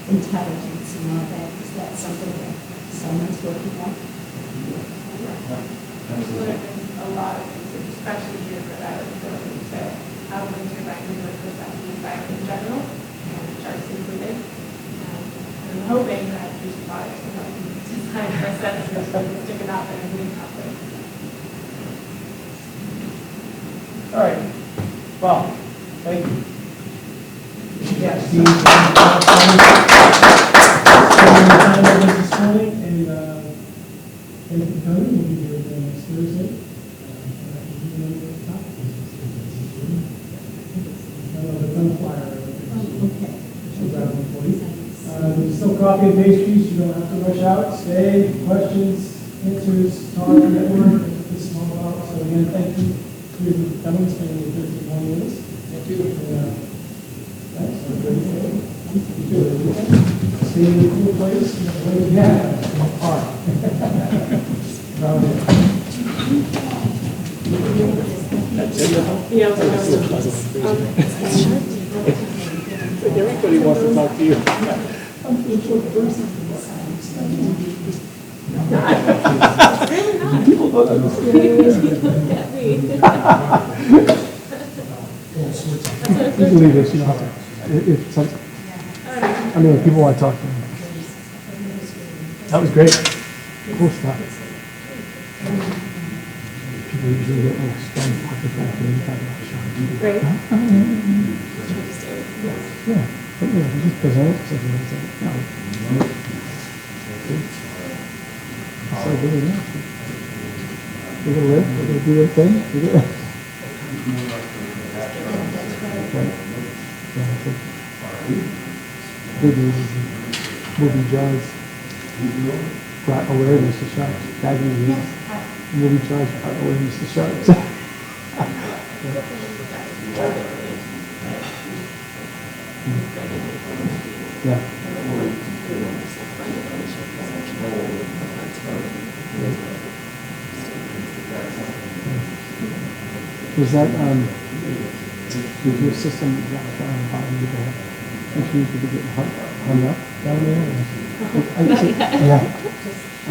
Intelligence and all that, is that something that someone's working on? There's been a lot of research, especially here for that ability to how wind turbines and what goes back to the environment in general, and sharks included. I'm hoping that these products will help design for sensors so we stick it out there and move properly. All right. Well, thank you. Yes. Steve, time this morning, and thank you for coming. We'll be here again next Thursday. Okay. There's still coffee and pastries. You don't have to rush out. Stay. Questions, answers, talk, network. This is all about. So again, thank you for coming, spending the Thursday morning with us. Thank you. Thanks. Stay in a cool place. Yeah. All right. Everybody wants to talk to you. People don't understand at me. You can leave this, you don't have to. If some, I mean, if people want to talk to me. That was great. Cool stuff. People usually get like strong pocket back when you talk about sharks. Great. Yeah, but yeah, you just present it, so it's like, no. So really nice. They're gonna live, they're gonna do their thing, they're gonna. Right. Yeah, I think. Good news is we'll be judged. Brought awareness to sharks. Bad news is we'll be charged brought awareness to sharks. Yeah. Was that, with your system, down the bottom, did they have issues with it getting hung up down there? Yeah.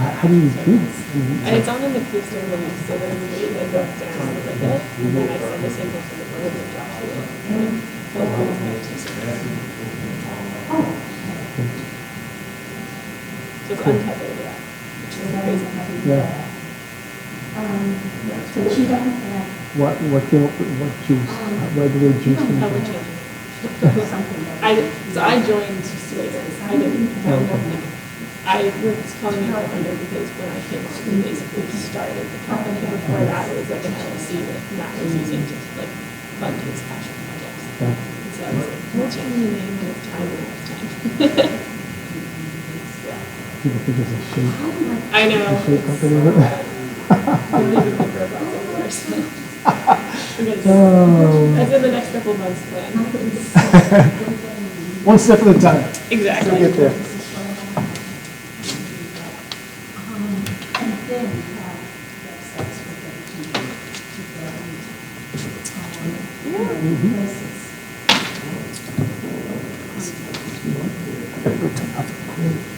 How do you do this? And it's on in the case study, so that everybody that goes down and look at it, and then I send the sample to the board and drop it. So it's untethered, yeah, which is crazy. Yeah. But you don't have What juice? Where do they juice them? Public change. something that. So I joined later. I didn't. I was calling it a vendor because when I came on, we basically started the company. Before that, it was like an LLC that Matt was using to like fund his passion projects. Yeah. And so I was like, we'll change the name when it's time. When it's time. Yeah. People think it's a shake. I know. A shake company. I'm leaving the robots everywhere, so we're gonna do that's in the next couple of months plan. One step at a time. Exactly. We'll get there. And then you have websites for them to build, places. Gotta go to another group.